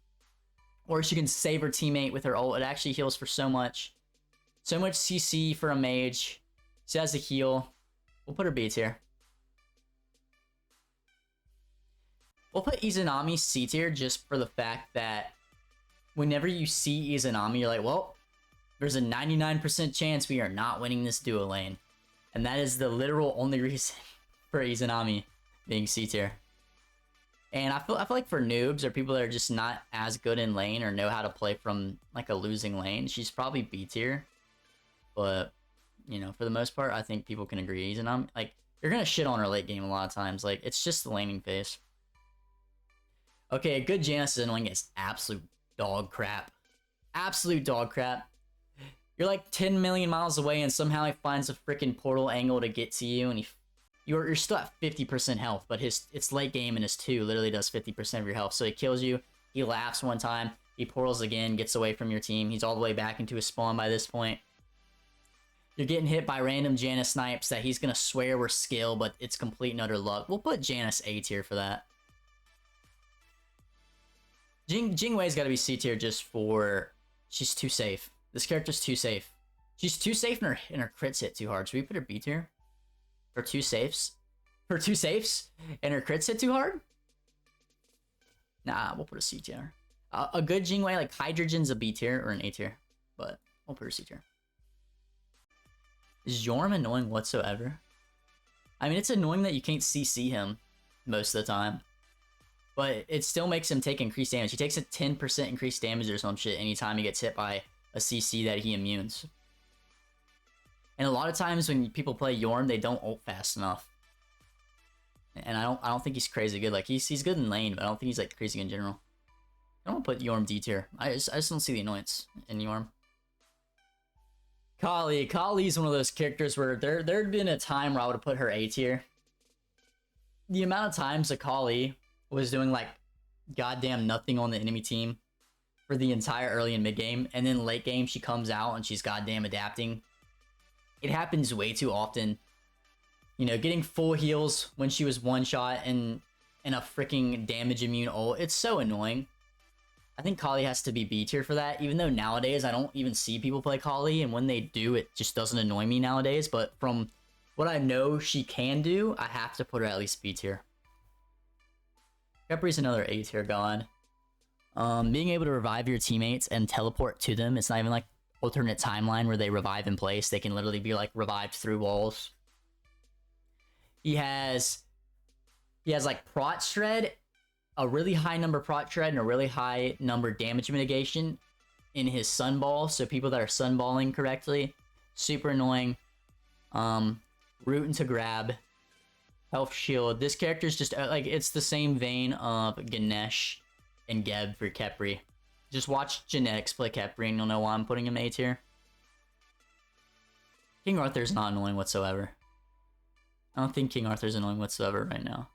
Or she can save her teammate with her ult. It actually heals for so much. So much CC for a mage. She has a heal. We'll put her B tier. We'll put Izanami C tier just for the fact that whenever you see Izanami, you're like, well, there's a 99% chance we are not winning this duo lane. And that is the literal only reason for Izanami being C tier. And I feel like for noobs or people that are just not as good in lane or know how to play from like a losing lane, she's probably B tier. But, you know, for the most part, I think people can agree. Izanami, like, you're gonna shit on her late game a lot of times. Like, it's just the laning phase. Okay, a good Janus is annoying as absolute dog crap. Absolute dog crap. You're like 10 million miles away and somehow he finds a freaking portal angle to get to you and you're still at 50% health, but it's late game and his 2 literally does 50% of your health. So he kills you, he laughs one time, he portals again, gets away from your team, he's all the way back into his spawn by this point. You're getting hit by random Janus snipes that he's gonna swear were skill, but it's complete and utter luck. We'll put Janus A tier for that. Jingwei's gotta be C tier just for... she's too safe. This character's too safe. She's too safe and her crits hit too hard. Should we put her B tier? For 2 safes? For 2 safes? And her crits hit too hard? Nah, we'll put a C tier. A good Jingwei, like Hydrogen's a B tier or an A tier. But we'll put her C tier. Is Yorm annoying whatsoever? I mean, it's annoying that you can't CC him most of the time. But it still makes him take increased damage. He takes a 10% increased damage or some shit anytime he gets hit by a CC that he immunes. And a lot of times when people play Yorm, they don't ult fast enough. And I don't think he's crazy good. Like, he's good in lane, but I don't think he's like crazy in general. I don't put Yorm D tier. I just don't see the annoyance in Yorm. Kali's one of those characters where there'd been a time where I would have put her A tier. The amount of times that Kali was doing like goddamn nothing on the enemy team for the entire early and mid game, and then late game she comes out and she's goddamn adapting. It happens way too often. You know, getting full heals when she was one shot and a freaking damage immune ult. It's so annoying. I think Kali has to be B tier for that, even though nowadays I don't even see people play Kali, and when they do, it just doesn't annoy me nowadays. But from what I know she can do, I have to put her at least B tier. Khepri's another A tier god. Being able to revive your teammates and teleport to them, it's not even like alternate timeline where they revive in place. They can literally be like revived through walls. He has like prot shred, a really high number prot shred, and a really high number damage mitigation in his sunball. So people that are sunballing correctly, super annoying. Root into grab, health shield. This character's just like, it's the same vein of Ganesh and Geb for Khepri. Just watch Genetics play Khepri and you'll know why I'm putting him A tier. King Arthur's not annoying whatsoever. I don't think King Arthur's annoying whatsoever right now.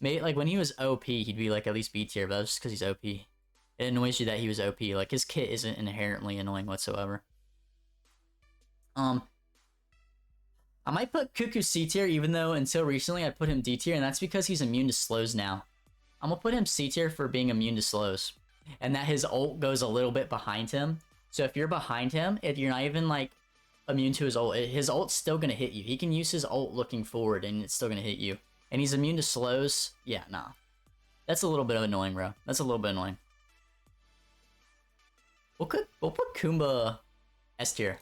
Maybe, like, when he was OP, he'd be, like, at least B tier, but that's just because he's OP. It annoys you that he was OP. Like, his kit isn't inherently annoying whatsoever. I might put Cuckoo C tier, even though until recently I put him D tier, and that's because he's immune to slows now. I'm gonna put him C tier for being immune to slows. And that his ult goes a little bit behind him. So if you're behind him, if you're not even, like, immune to his ult's still gonna hit you. He can use his ult looking forward, and it's still gonna hit you. And he's immune to slows. Yeah, nah. That's a little bit of annoying, bro. That's a little bit annoying. We'll put Kumba S tier.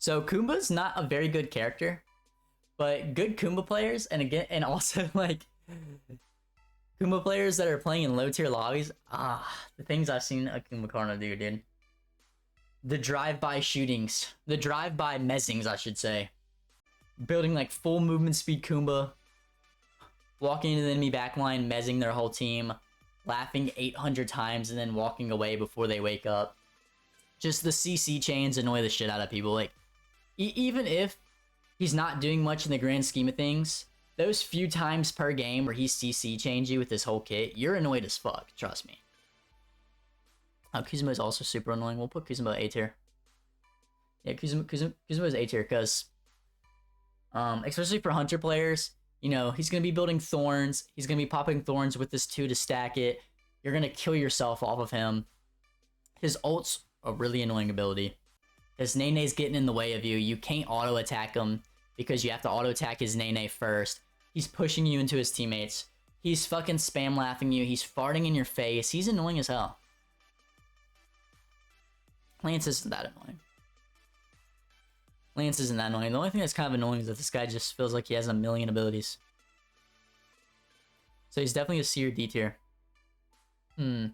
So Kumba's not a very good character, but good Kumba players, and also like Kumba players that are playing in low tier lobbies. The things I've seen a Kumba Karna do, dude. The drive-by shootings, the drive-by mezzings, I should say. Building like full movement speed Kumba, walking into the enemy backline, mezzing their whole team, laughing 800 times, and then walking away before they wake up. Just the CC chains annoy the shit out of people. Like, even if he's not doing much in the grand scheme of things, those few times per game where he CC chains you with his whole kit, you're annoyed as fuck, trust me. Kuzma is also super annoying. We'll put Kuzma A tier. Yeah, Kuzma is A tier because, especially for Hunter players, you know, he's going to be building Thorns. He's going to be popping Thorns with this 2 to stack it. You're going to kill yourself off of him. His ult's a really annoying ability. His Nene's getting in the way of you. You can't auto-attack him because you have to auto-attack his Nene first. He's pushing you into his teammates. He's fucking spam laughing you. He's farting in your face. He's annoying as hell. Lance isn't that annoying. Lance isn't that annoying. The only thing that's kind of annoying is that this guy just feels like he has a million abilities. So he's definitely a C or D tier. And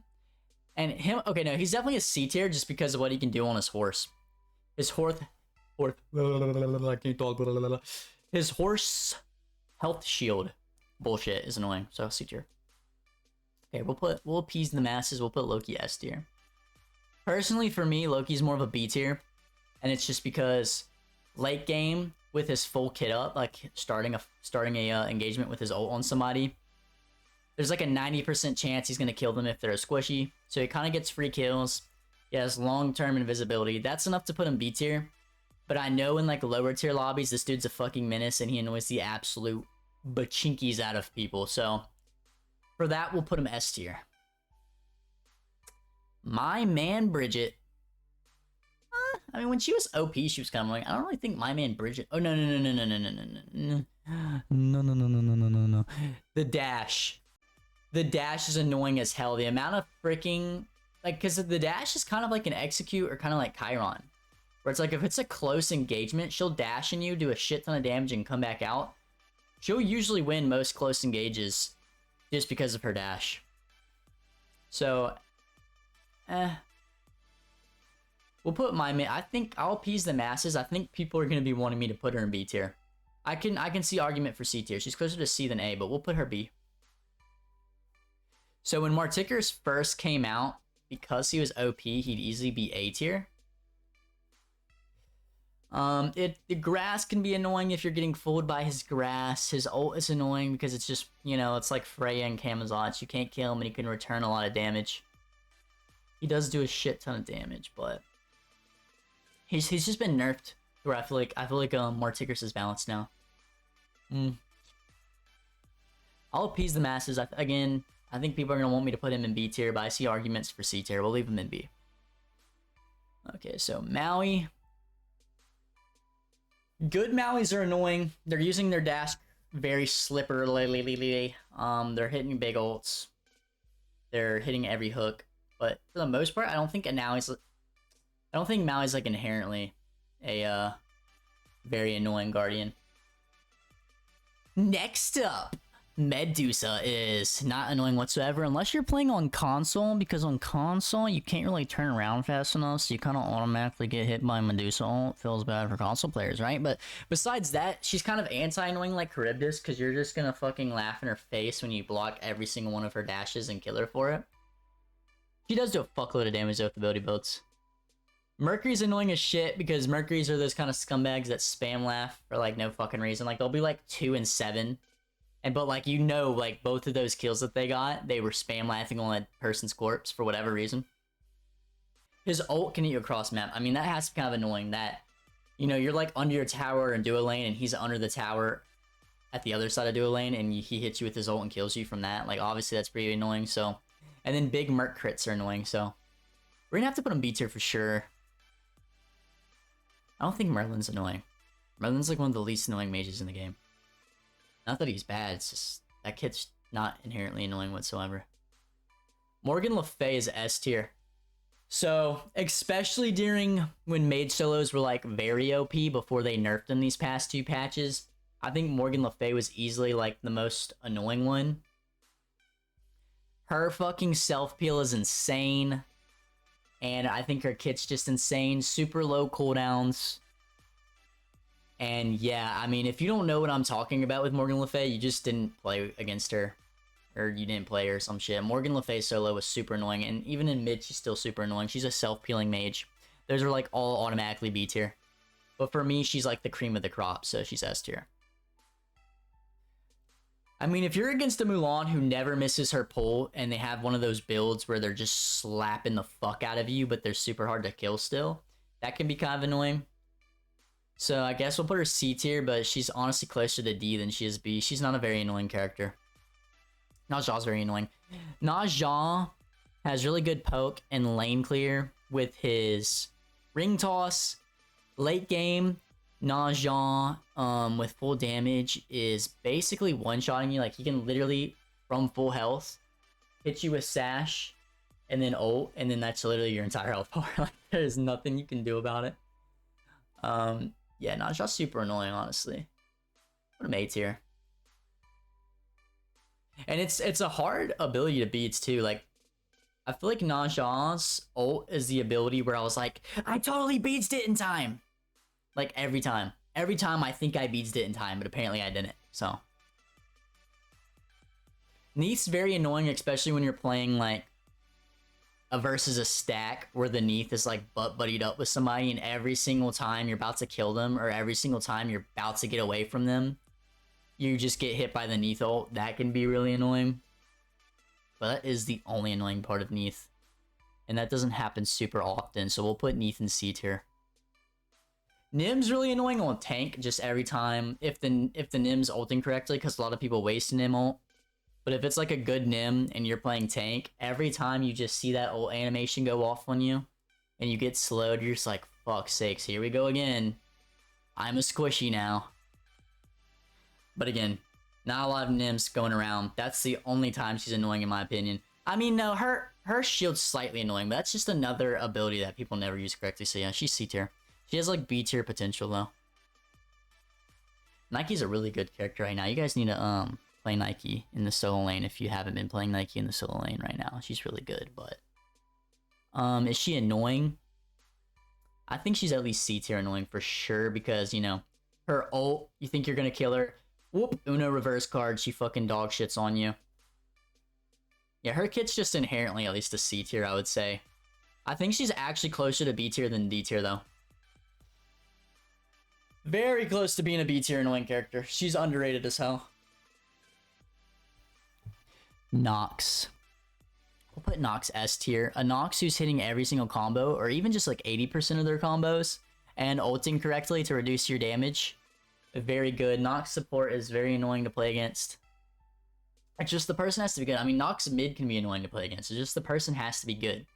him, okay, no, he's definitely a C tier just because of what he can do on his horse. His horse, I can't talk. His horse health shield bullshit is annoying. So C tier. Okay, we'll appease the masses. We'll put Loki S tier. Personally, for me, Loki's more of a B tier, and it's just because late game with his full kit up, like starting a engagement with his ult on somebody, there's like a 90% chance he's gonna kill them if they're a squishy. So he kind of gets free kills. He has long-term invisibility. That's enough to put him B tier. But I know in like lower tier lobbies, this dude's a fucking menace and he annoys the absolute bachinkies out of people. So for that, we'll put him S tier. My man Bridget. I mean, when she was OP, she was kind of like, I don't really think my man Bridget. Oh no. No. The dash. The dash is annoying as hell. The amount of freaking, like, because the dash is kind of like an execute or kind of like Chiron. Where it's like, if it's a close engagement, she'll dash in you, do a shit ton of damage, and come back out. She'll usually win most close engages just because of her dash. So, we'll put my man. I think I'll appease the masses. I think people are going to be wanting me to put her in B tier. I can see argument for C tier. She's closer to C than A, but we'll put her B. So when Martikers first came out, because he was OP, he'd easily be A tier. The grass can be annoying if you're getting fooled by his grass. His ult is annoying because it's just, you know, it's like Freya and Camazotz. You can't kill him and he can return a lot of damage. He does do a shit ton of damage, but he's just been nerfed. Where I feel like Martikers is balanced now. I'll appease the masses. I think people are gonna want me to put him in B tier, but I see arguments for C tier. We'll leave him in B. Okay, so Maui. Good Mauis are annoying. They're using their dash very slipperily. They're hitting big ults. They're hitting every hook. But for the most part, I don't think Maui's like inherently a very annoying guardian. Next up, Medusa is not annoying whatsoever unless you're playing on console, because on console you can't really turn around fast enough, so you kind of automatically get hit by Medusa ult. Feels bad for console players, right? But besides that, she's kind of anti-annoying like Charybdis, because you're just gonna fucking laugh in her face when you block every single one of her dashes and kill her for it. She does do a fuckload of damage though with ability builds. Mercury's annoying as shit because Mercury's are those kind of scumbags that spam laugh for like no fucking reason. Like they'll be like 2 and 7. And but like like both of those kills that they got, they were spam laughing on a person's corpse for whatever reason. His ult can eat you across map. I mean, that has to be kind of annoying that, you know, you're like under your tower and duo lane and he's under the tower at the other side of duo lane and he hits you with his ult and kills you from that. Like obviously that's pretty annoying. So, and then big Merc crits are annoying. So we're gonna have to put him B tier for sure. I don't think Merlin's annoying. Merlin's like one of the least annoying mages in the game. Not that he's bad, it's just that kid's not inherently annoying whatsoever. Morgan Le Fay is S tier. So, especially during when mage solos were like very OP before they nerfed them these past 2 patches, I think Morgan Le Fay was easily like the most annoying one. Her fucking self-peel is insane. And I think her kit's just insane. Super low cooldowns. And yeah, I mean, if you don't know what I'm talking about with Morgan Le Fay, you just didn't play against her. Or you didn't play her or some shit. Morgan Le Fay solo was super annoying. And even in mid, she's still super annoying. She's a self-peeling mage. Those are like all automatically B tier. But for me, she's like the cream of the crop. So she's S tier. I mean, if you're against a Mulan who never misses her pull and they have one of those builds where they're just slapping the fuck out of you, but they're super hard to kill still, that can be kind of annoying. So I guess we'll put her C tier, but she's honestly closer to D than she is B. She's not a very annoying character. Naja's very annoying. Naja has really good poke and lane clear with his ring toss. Late game, Naja with full damage is basically one-shotting you. Like he can literally, from full health, hit you with sash and then ult, and then that's literally your entire health bar. Like there's nothing you can do about it. Yeah, Naja's super annoying, honestly. What a A tier. And it's a hard ability to beat too. Like I feel like Naja's ult is the ability where I was like, I totally beats it in time. Like every time. Every time I think I beats it in time, but apparently I didn't. So Neith's very annoying, especially when you're playing like a versus a stack where the Neith is like buddied up with somebody, and every single time you're about to kill them, or every single time you're about to get away from them, you just get hit by the Neith ult. That can be really annoying. But that is the only annoying part of Neith. And that doesn't happen super often, so we'll put Neith in C tier. Nim's really annoying on tank, just every time, if the Nim's ulting correctly, because a lot of people waste a Nim ult. But if it's like a good Nim and you're playing tank, every time you just see that ult animation go off on you, and you get slowed, you're just like, fuck sakes, here we go again. I'm a squishy now. But again, not a lot of Nims going around. That's the only time she's annoying in my opinion. I mean, no, her shield's slightly annoying, but that's just another ability that people never use correctly. So yeah, she's C tier. She has like B tier potential though. Nike's a really good character right now. You guys need to play Nike in the solo lane if you haven't been playing Nike in the solo lane right now. She's really good, but is she annoying? I think she's at least C tier annoying for sure, because you know, her ult, you think you're gonna kill her. Whoop, Uno reverse card, she fucking dog shits on you. Yeah, her kit's just inherently at least a C tier, I would say. I think she's actually closer to B tier than D tier though. Very close to being a B tier annoying character. She's underrated as hell. Nox. We'll put Nox S tier. A Nox who's hitting every single combo, or even just like 80% of their combos, and ulting correctly to reduce your damage. Very good. Nox support is very annoying to play against. It's just the person has to be good. I mean, Nox mid can be annoying to play against. It's just the person has to be good.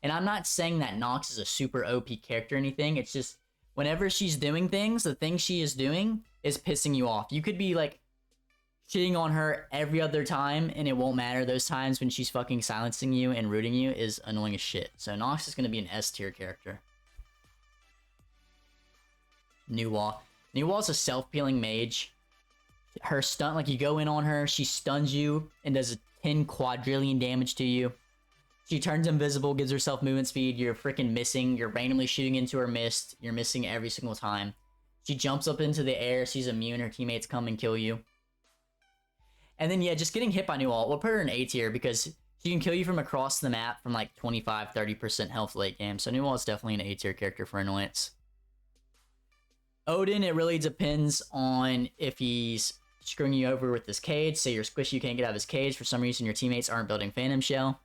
And I'm not saying that Nox is a super OP character or anything. It's just whenever she's doing things, the thing she is doing is pissing you off. You could be like shitting on her every other time and it won't matter. Those times when she's fucking silencing you and rooting you is annoying as shit. So Nox is going to be an S tier character. Nuwa. Nuwa's a self-peeling mage. Her stun, like you go in on her, she stuns you and does 10 quadrillion damage to you. She turns invisible, gives herself movement speed, you're freaking missing, you're randomly shooting into her mist, you're missing every single time. She jumps up into the air, she's immune, her teammates come and kill you. And then yeah, just getting hit by Nuwa, we'll put her in A tier because She can kill you from across the map from like 25-30% health late game. So Newall is definitely an A tier character for annoyance. Odin, it really depends on if he's screwing you over with his cage. Say you're squishy, you can't get out of his cage. For some reason, your teammates aren't building Phantom Shell.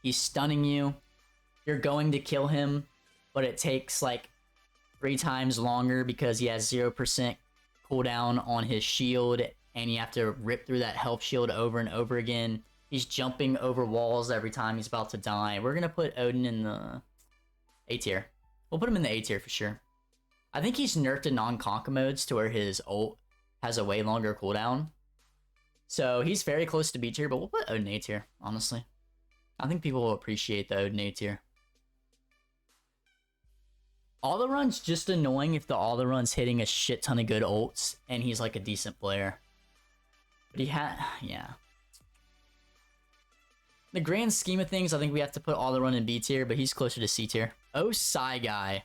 He's stunning you. You're going to kill him, but it takes like 3 times longer because he has 0% cooldown on his shield, and you have to rip through that health shield over and over again. He's jumping over walls every time he's about to die. We're gonna put Odin in the A tier. We'll put him in the A tier for sure. I think he's nerfed in non-conk modes to where his ult has a way longer cooldown. So he's very close to B tier, but we'll put Odin A tier, honestly. I think people will appreciate the Odin A tier. All the run's just annoying if the all the run's hitting a shit ton of good ults and he's like a decent player. But he yeah. The grand scheme of things, I think we have to put all the run in B tier, but he's closer to C tier. Oh, Psy Guy.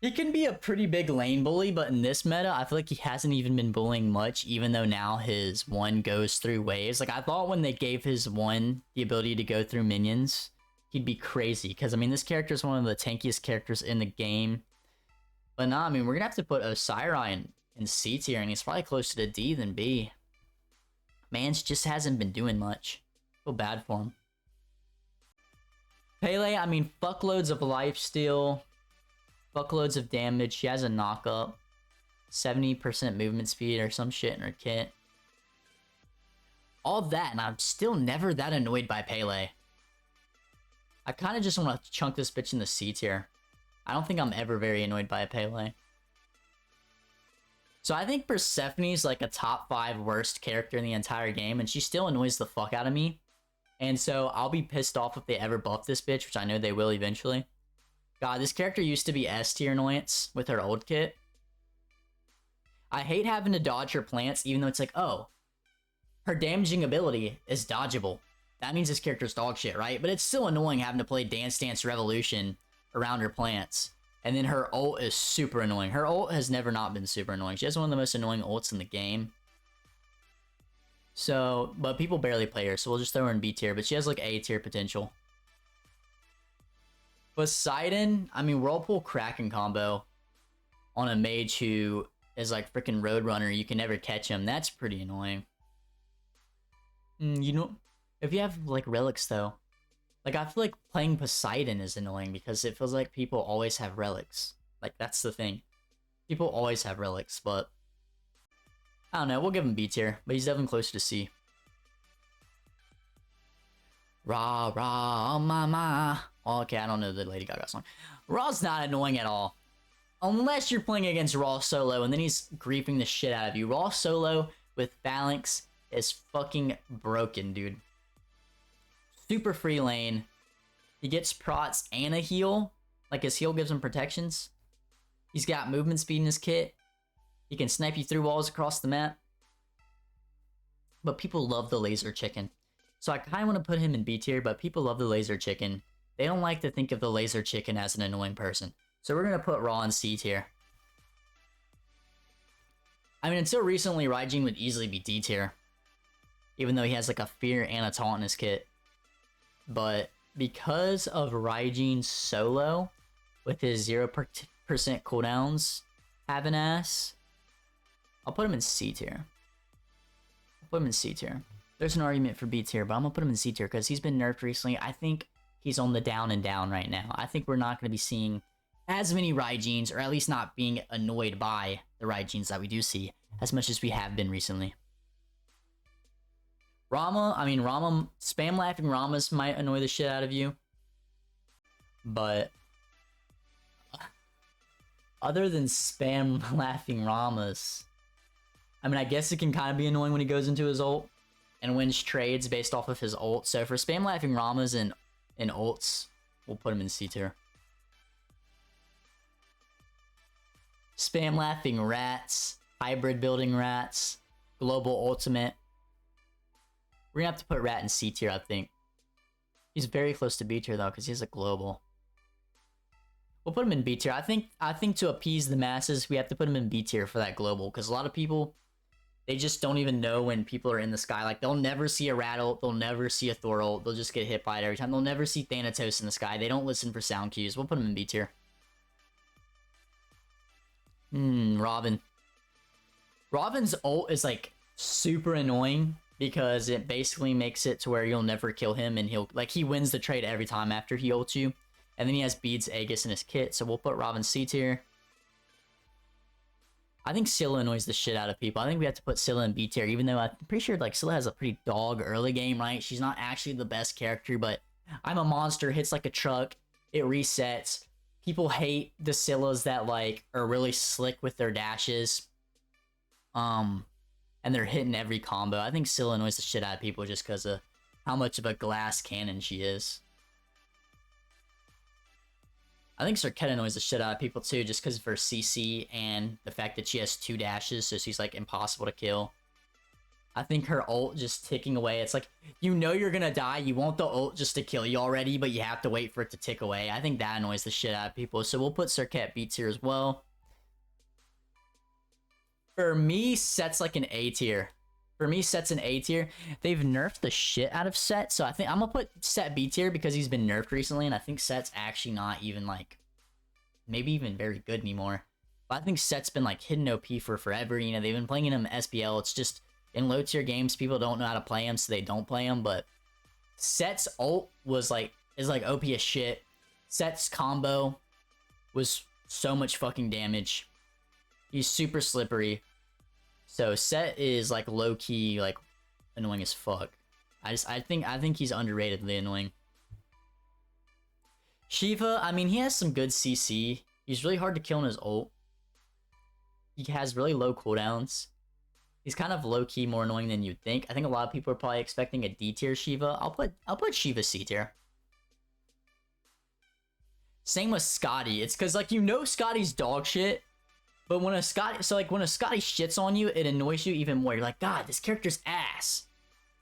He can be a pretty big lane bully, but in this meta, I feel like he hasn't even been bullying much, even though now his 1 goes through waves. Like, I thought when they gave his 1 the ability to go through minions, he'd be crazy. Because, I mean, this character is one of the tankiest characters in the game. But nah, I mean, we're going to have to put Osiris in C tier, and he's probably closer to D than B. Man just hasn't been doing much. Feel bad for him. Pele, I mean, fuckloads of lifesteal. Fuckloads of damage. She has a knock-up. 70% movement speed or some shit in her kit. All that, and I'm still never that annoyed by Pele. I kind of just want to chunk this bitch in the C tier. I don't think I'm ever very annoyed by a Pele. So I think Persephone's like a top 5 worst character in the entire game, and she still annoys the fuck out of me. And so I'll be pissed off if they ever buff this bitch, which I know they will eventually. God, this character used to be S tier annoyance with her old kit. I hate having to dodge her plants, even though it's like, oh, her damaging ability is dodgeable. That means this character's dog shit, right? But it's still annoying having to play Dance Dance Revolution around her plants. And then her ult is super annoying. Her ult has never not been super annoying. She has one of the most annoying ults in the game. So, but people barely play her, so we'll just throw her in B tier. But she has like A tier potential. Poseidon, I mean, Whirlpool Kraken combo on a mage who is like freaking Roadrunner. You can never catch him. That's pretty annoying. You know, if you have like relics though, like I feel like playing Poseidon is annoying because it feels like people always have relics. Like that's the thing. People always have relics, but I don't know. We'll give him B tier, but he's definitely closer to C. Rah, rah, mama. Oh, okay, I don't know the Lady Gaga song. Raw's not annoying at all. Unless you're playing against Raw solo, and then he's griefing the shit out of you. Raw solo with Phalanx is fucking broken, dude. Super free lane. He gets prots and a heal. Like, his heal gives him protections. He's got movement speed in his kit. He can snipe you through walls across the map. But people love the laser chicken. So I kind of want to put him in B tier, but people love the laser chicken. They don't like to think of the laser chicken as an annoying person. So we're going to put Raw in C tier. I mean, until recently, Raijin would easily be D tier. Even though he has like a fear and a taunt in his kit. But because of Raijin's solo, with his 0% cooldowns, have an ass, I'll put him in C tier. I'll put him in C tier. There's an argument for B tier, but I'm going to put him in C tier because he's been nerfed recently. I think he's on the down and down right now. I think we're not going to be seeing as many Raijins, or at least not being annoyed by the Raijins that we do see, as much as we have been recently. Rama, I mean, Rama, spam laughing Ramas might annoy the shit out of you. But other than spam laughing Ramas, I mean, I guess it can kind of be annoying when he goes into his ult and wins trades based off of his ult. So for spam laughing Ramas and ults, we'll put him in C tier. Spam laughing rats, hybrid building rats, global ultimate. We're gonna have to put rat in C tier, I think. He's very close to B tier though, because he's a global. We'll put him in B tier. I think to appease the masses, we have to put him in B tier for that global, because a lot of people They just don't even know when people are in the sky. Like, they'll never see a Rattle, they'll never see a Thor ult, they'll just get hit by it every time. They'll never see Thanatos in the sky. They don't listen for sound cues. We'll put them in B tier. Robin. Robin's ult is, like, super annoying because it basically makes it to where you'll never kill him, and he wins the trade every time after he ults you. And then he has Beads, Aegis in his kit, so we'll put Robin C tier. I think Scylla annoys the shit out of people. I think we have to put Scylla in B tier, even though I'm pretty sure, like, Scylla has a pretty dog early game, right? She's not actually the best character, but I'm a monster, hits like a truck, it resets. People hate the Scyllas that, like, are really slick with their dashes. And they're hitting every combo. I think Scylla annoys the shit out of people just because of how much of a glass cannon she is. I think Serketa annoys the shit out of people too, just because of her CC and the fact that she has 2 dashes, so she's, like, impossible to kill. I think her ult just ticking away. It's like, you know you're gonna die, you want the ult just to kill you already, but you have to wait for it to tick away. I think that annoys the shit out of people, so we'll put Serket B tier as well. For me, Set's like an A tier. For me, Set's an A tier. They've nerfed the shit out of Set, so I think I'm gonna put Set B tier because he's been nerfed recently, and I think Set's actually not even, like, maybe even very good anymore. But I think Set's been, like, hidden OP for forever. You know, they've been playing him in SPL. It's just, in low tier games, people don't know how to play him, so they don't play him. But Set's ult is like OP as shit. Set's combo was so much fucking damage. He's super slippery. So Set is, like, low key, like, annoying as fuck. I think he's underratedly annoying. Shiva, I mean, he has some good CC. He's really hard to kill in his ult. He has really low cooldowns. He's kind of low-key more annoying than you'd think. I think a lot of people are probably expecting a D tier Shiva. I'll put Shiva C tier. Same with Scotty. It's because, like, you know Scotty's dog shit, but when a Scotty shits on you, it annoys you even more. You're like, God, this character's ass.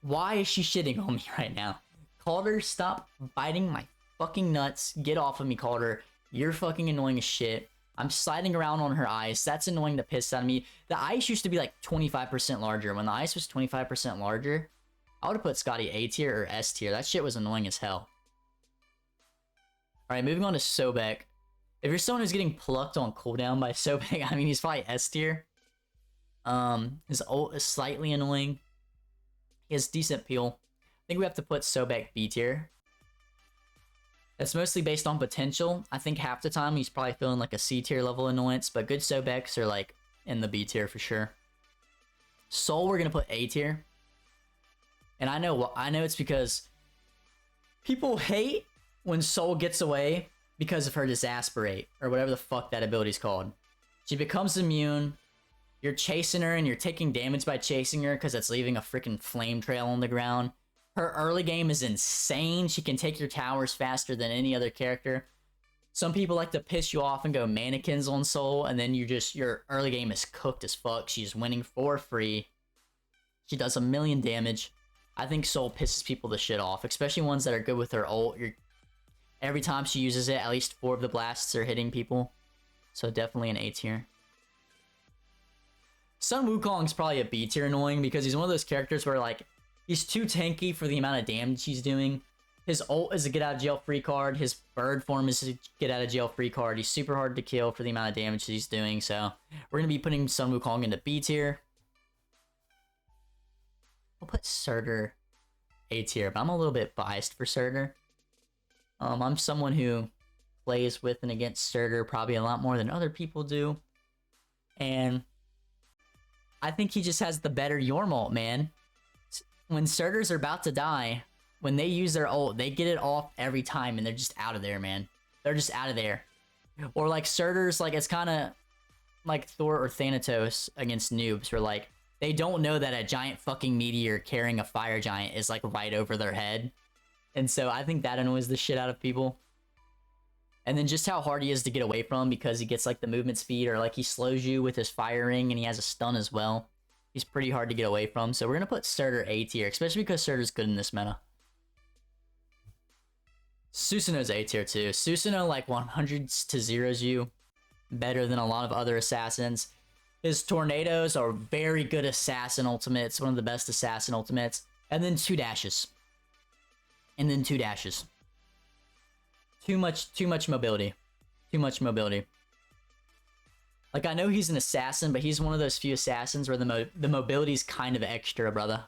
Why is she shitting on me right now? Calder, stop biting my fucking nuts. Get off of me, Calder. You're fucking annoying as shit. I'm sliding around on her ice. That's annoying the piss out of me. The ice used to be like 25% larger. When the ice was 25% larger, I would have put Scotty A tier or S tier. That shit was annoying as hell. Alright, moving on to Sobek. If you're someone who's getting plucked on cooldown by Sobek, I mean, he's probably S tier. His ult is slightly annoying. He has decent peel. I think we have to put Sobek B tier. That's mostly based on potential. I think half the time he's probably feeling like a C tier level annoyance, but good Sobeks are, like, in the B tier for sure. Soul we're gonna put A tier. And I know it's because people hate when Soul gets away because of her Disasperate, or whatever the fuck that ability's called. She becomes immune, you're chasing her and you're taking damage by chasing her because it's leaving a freaking flame trail on the ground. Her early game is insane. She can take your towers faster than any other character. Some people like to piss you off and go mannequins on Soul, and then your early game is cooked as fuck. She's winning for free. She does a million damage. I think Soul pisses people the shit off, especially ones that are good with her ult. Every time she uses it, at least 4 of the blasts are hitting people. So definitely an A tier. Sun Wukong's probably a B tier annoying because he's one of those characters where, like, he's too tanky for the amount of damage he's doing. His ult is a get out of jail free card. His bird form is a get out of jail free card. He's super hard to kill for the amount of damage he's doing. So we're going to be putting Sun Wukong into B tier. We'll put Surtur A tier, but I'm a little bit biased for Surtur. I'm someone who plays with and against Surtur probably a lot more than other people do. And I think he just has the better Yorm ult, man. When Surturs are about to die, when they use their ult, they get it off every time and they're just out of there, man. They're just out of there. Or like Surturs, like, it's kind of like Thor or Thanatos against noobs, where, like, they don't know that a giant fucking meteor carrying a fire giant is, like, right over their head. And so I think that annoys the shit out of people. And then just how hard he is to get away from because he gets, like, the movement speed, or, like, he slows you with his fire ring and he has a stun as well. He's pretty hard to get away from, so we're gonna put Surtur A tier, especially because Surtur's good in this meta. Susanoo's A tier too. Susanoo, like, 100s to 0s you better than a lot of other assassins. His tornadoes are very good assassin ultimates, one of the best assassin ultimates. And then 2 dashes. And then 2 dashes. Too much mobility. Too much mobility. Like, I know he's an assassin, but he's one of those few assassins where the mobility's kind of extra, brother.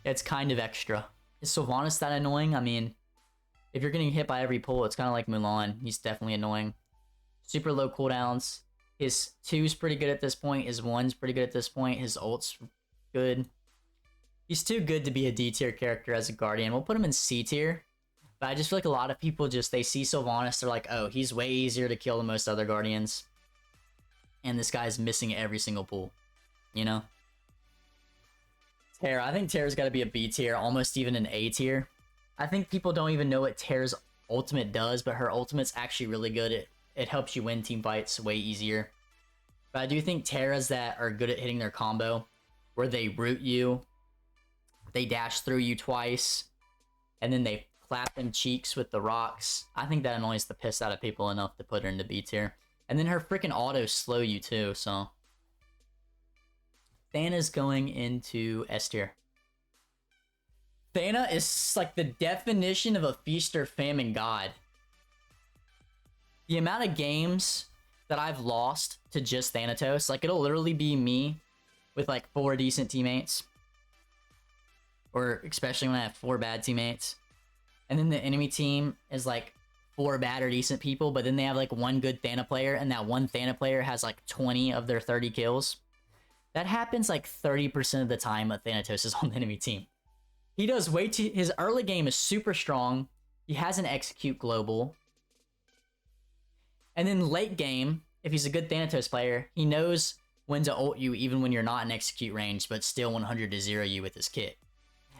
It's kind of extra. Is Sylvanas that annoying? I mean, if you're getting hit by every pull, it's kind of like Mulan. He's definitely annoying. Super low cooldowns. His 2's pretty good at this point. His 1's pretty good at this point. His ult's good. He's too good to be a D tier character as a Guardian. We'll put him in C tier. But I just feel like a lot of people just, they see Sylvanas, they're like, oh, he's way easier to kill than most other Guardians. And this guy's missing every single pull. You know? Terra. I think Terra's got to be a B tier, almost even an A tier. I think people don't even know what Terra's ultimate does, but her ultimate's actually really good. It helps you win team fights way easier. But I do think Terras that are good at hitting their combo, where they root you, they dash through you twice, and then they clap them cheeks with the rocks. I think that annoys the piss out of people enough to put her into B tier. And then her freaking autos slow you too, so... Thana's going into S tier. Thana is like the definition of a feast or famine god. The amount of games that I've lost to just Thanatos, like it'll literally be me with like 4 decent teammates. Or especially when I have 4 bad teammates. And then the enemy team is like 4 bad or decent people, but then they have like 1 good Thana player, and that 1 Thana player has like 20 of their 30 kills. That happens like 30% of the time that Thanatos is on the enemy team. He does way too... His early game is super strong. He has an execute global. And then late game, if he's a good Thanatos player, he knows when to ult you even when you're not in execute range, but still 100 to 0 you with his kit.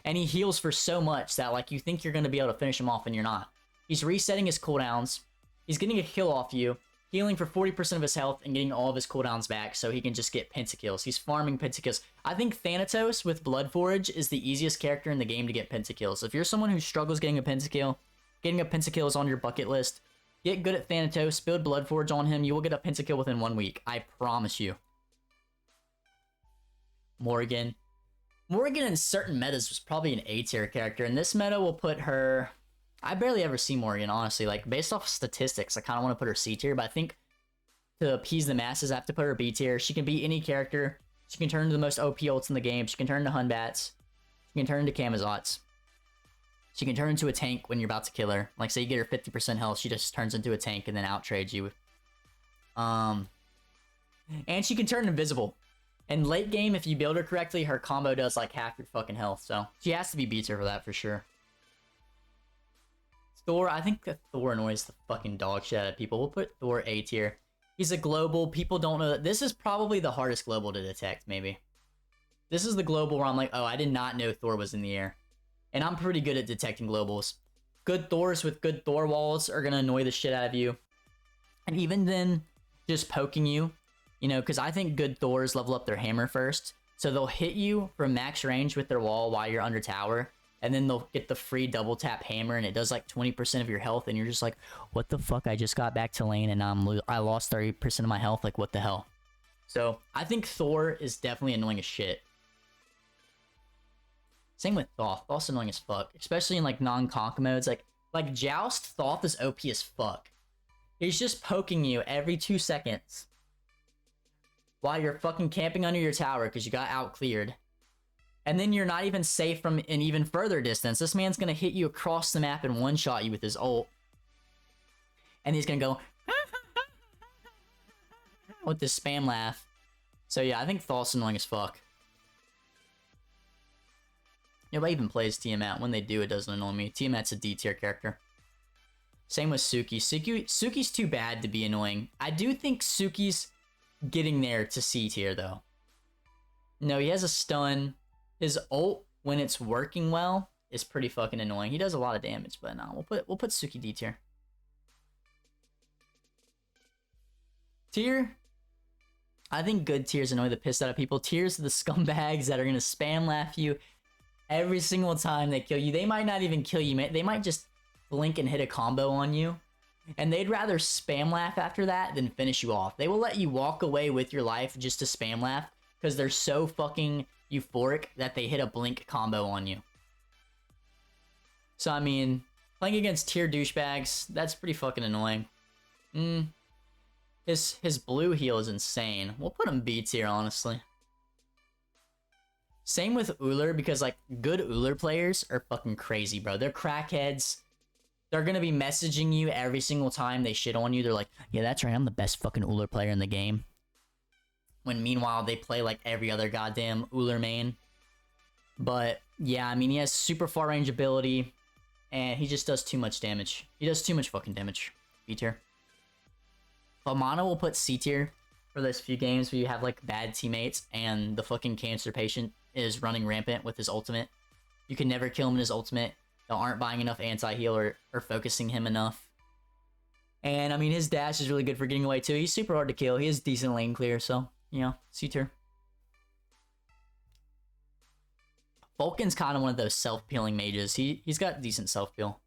And he heals for so much that like you think you're going to be able to finish him off and you're not. He's resetting his cooldowns. He's getting a kill off you, healing for 40% of his health and getting all of his cooldowns back so he can just get pentakills. He's farming pentakills. I think Thanatos with Bloodforge is the easiest character in the game to get pentakills. If you're someone who struggles getting a pentakill is on your bucket list. Get good at Thanatos, build Bloodforge on him, you will get a pentakill within 1 week. I promise you. Morgan. Morgan in certain metas was probably an A tier character. In this meta, we'll put her... I barely ever see Morgan, honestly. Like, based off statistics, I kind of want to put her C tier, but I think to appease the masses, I have to put her B tier. She can beat any character. She can turn into the most OP ults in the game. She can turn into Hunbats. She can turn into Kamazots. She can turn into a tank when you're about to kill her. Like, say you get her 50% health, she just turns into a tank and then out-trades you. And she can turn invisible. And late game, if you build her correctly, her combo does like half your fucking health. So she has to be B tier for that for sure. Thor, I think that Thor annoys the fucking dog shit out of people. We'll put Thor A tier. He's a global. People don't know that. This is probably the hardest global to detect, maybe. This is the global where I'm like, oh, I did not know Thor was in the air. And I'm pretty good at detecting globals. Good Thors with good Thor walls are going to annoy the shit out of you. And even then, just poking you, you know, because I think good Thors level up their hammer first. So they'll hit you from max range with their wall while you're under tower. And then they'll get the free double tap hammer and it does like 20% of your health. And you're just like, what the fuck? I just got back to lane and I lost 30% of my health. Like, what the hell? So I think Thor is definitely annoying as shit. Same with Thoth. Thoth's annoying as fuck. Especially in like non-conk modes. Like Joust, Thoth is OP as fuck. He's just poking you every 2 seconds. While you're fucking camping under your tower because you got out-cleared. And then you're not even safe from an even further distance. This man's gonna hit you across the map and one-shot you with his ult. And he's gonna go... with this spam laugh. So yeah, I think Thoth's annoying as fuck. Nobody even plays Tiamat. When they do, it doesn't annoy me. Tiamat's a D tier character. Same with Suki. Suki's too bad to be annoying. I do think Suki's getting there to C tier, though. No, he has a stun. His ult, when it's working well, is pretty fucking annoying. He does a lot of damage, but no, we'll put Suki D tier. Tier? I think good tiers annoy the piss out of people. Tiers are the scumbags that are gonna spam laugh you every single time they kill you. They might not even kill you, man. They might just blink and hit a combo on you. And they'd rather spam laugh after that than finish you off. They will let you walk away with your life just to spam laugh because they're so fucking euphoric that they hit a blink combo on you. So, I mean, playing against tier douchebags, that's pretty fucking annoying. His blue heal is insane. We'll put him B tier, honestly. Same with Uller, because, like, good Uller players are fucking crazy, bro. They're crackheads. They're gonna be messaging you every single time they shit on you. They're like, yeah, that's right, I'm the best fucking Uller player in the game. When meanwhile, they play like every other goddamn Uller main. But, yeah, I mean, he has super far range ability, and he just does too much damage. He does too much fucking damage. B tier. But Mono will put C tier for those few games where you have, like, bad teammates, and the fucking cancer patient is running rampant with his ultimate. You can never kill him in his ultimate. They aren't buying enough anti-heal or focusing him enough. And, I mean, his dash is really good for getting away, too. He's super hard to kill. He has decent lane clear, so, you know, C tier. Vulcan's kind of one of those self-peeling mages. He's got decent self-peel.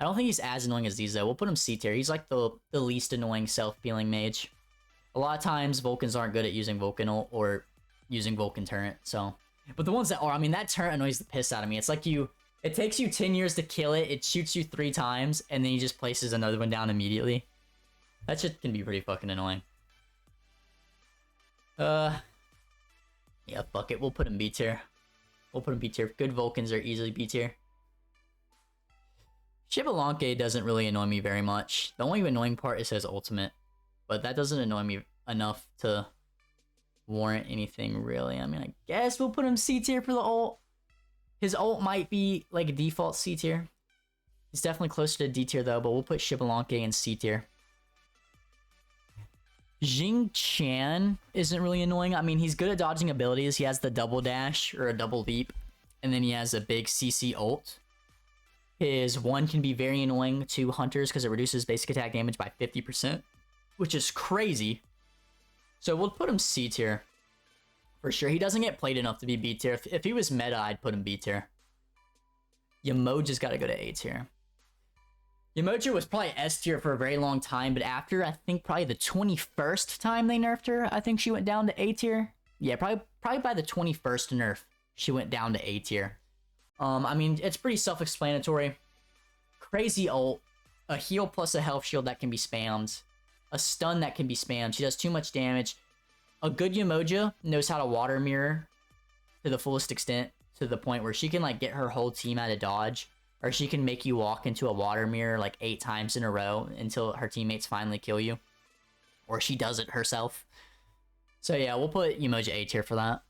I don't think he's as annoying as these, though. We'll put him C tier. He's, like, the least annoying self-peeling mage. A lot of times, Vulcans aren't good at using Vulcan ult or using Vulcan turret, so... But the ones that are, I mean, that turret annoys the piss out of me. It's like it takes you 10 years to kill it, it shoots you 3 times, and then he just places another one down immediately. That shit can be pretty fucking annoying. Yeah, fuck it, we'll put him B tier. We'll put him B tier. Good Vulcans are easily B tier. Shibalanke doesn't really annoy me very much. The only annoying part is his ultimate. But that doesn't annoy me enough to warrant anything, really. I mean, I guess we'll put him C tier for the ult. His ult might be, like, a default C tier. He's definitely closer to D tier, though, but we'll put Shibalanke in C tier. Jing Chan isn't really annoying. I mean, he's good at dodging abilities. He has the double dash, or a double leap, and then he has a big CC ult. His 1 can be very annoying to hunters because it reduces basic attack damage by 50%, which is crazy. So we'll put him C tier. For sure. He doesn't get played enough to be B tier. If he was meta, I'd put him B tier. Yamoja's got to go to A tier. Yamoja was probably S tier for a very long time, but after, I think, probably the 21st time they nerfed her, I think she went down to A tier. Yeah, probably by the 21st nerf, she went down to A tier. I mean, it's pretty self-explanatory. Crazy ult. A heal plus a health shield that can be spammed. A stun that can be spammed. She does too much damage. A good Yamoja knows how to water mirror to the fullest extent, to the point where she can, like, get her whole team out of dodge, or she can make you walk into a water mirror like 8 times in a row until her teammates finally kill you, or she does it herself. So yeah, we'll put Yamoja A tier for that.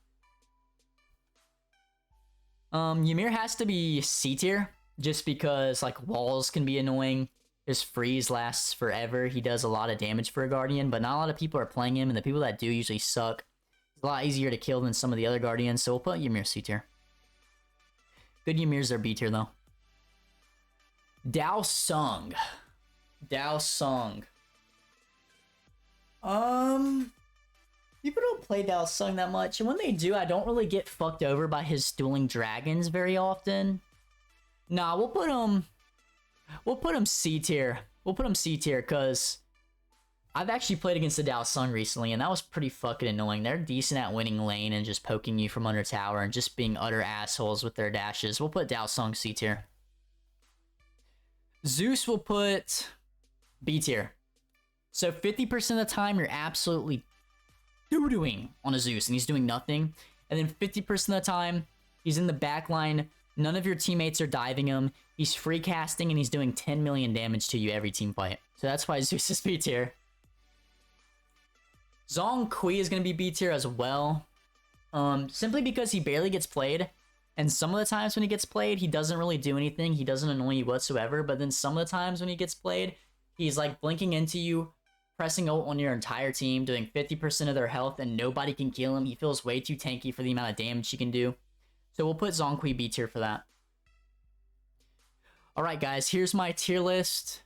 Ymir has to be C tier, just because, like, walls can be annoying. His freeze lasts forever. He does a lot of damage for a Guardian, but not a lot of people are playing him, and the people that do usually suck. It's a lot easier to kill than some of the other Guardians, so we'll put Ymir C tier. Good Ymirs are B tier, though. Dao Sung. Dao Sung. People don't play Dao Sung that much, and when they do, I don't really get fucked over by his dueling dragons very often. Nah, we'll put him C tier. We'll put him C tier, because I've actually played against the Dao Sung recently, and that was pretty fucking annoying. They're decent at winning lane and just poking you from under tower and just being utter assholes with their dashes. We'll put Dao Sung C tier. Zeus will put B tier. So 50% of the time, you're absolutely doo-dooing on a Zeus, and he's doing nothing. And then 50% of the time, he's in the back line. None of your teammates are diving him. He's free casting, and he's doing 10 million damage to you every team fight. So that's why Zeus is B tier. Zhong Kui is going to be B tier as well. Simply because he barely gets played. And some of the times when he gets played, he doesn't really do anything. He doesn't annoy you whatsoever. But then some of the times when he gets played, he's, like, blinking into you, pressing ult on your entire team, doing 50% of their health, and nobody can kill him. He feels way too tanky for the amount of damage he can do. So we'll put Zhong Kui B tier for that. Alright, guys, here's my tier list.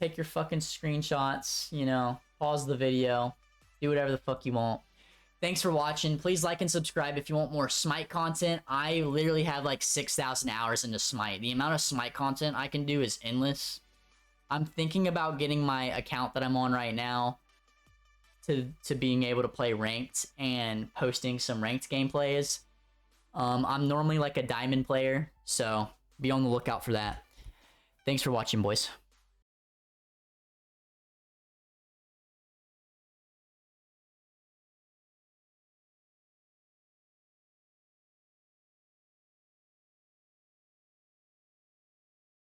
Take your fucking screenshots, you know, pause the video, do whatever the fuck you want. Thanks for watching. Please like and subscribe if you want more Smite content. I literally have like 6,000 hours into Smite. The amount of Smite content I can do is endless. I'm thinking about getting my account that I'm on right now to being able to play ranked and posting some ranked gameplays. I'm normally like a diamond player, so be on the lookout for that. Thanks for watching, boys.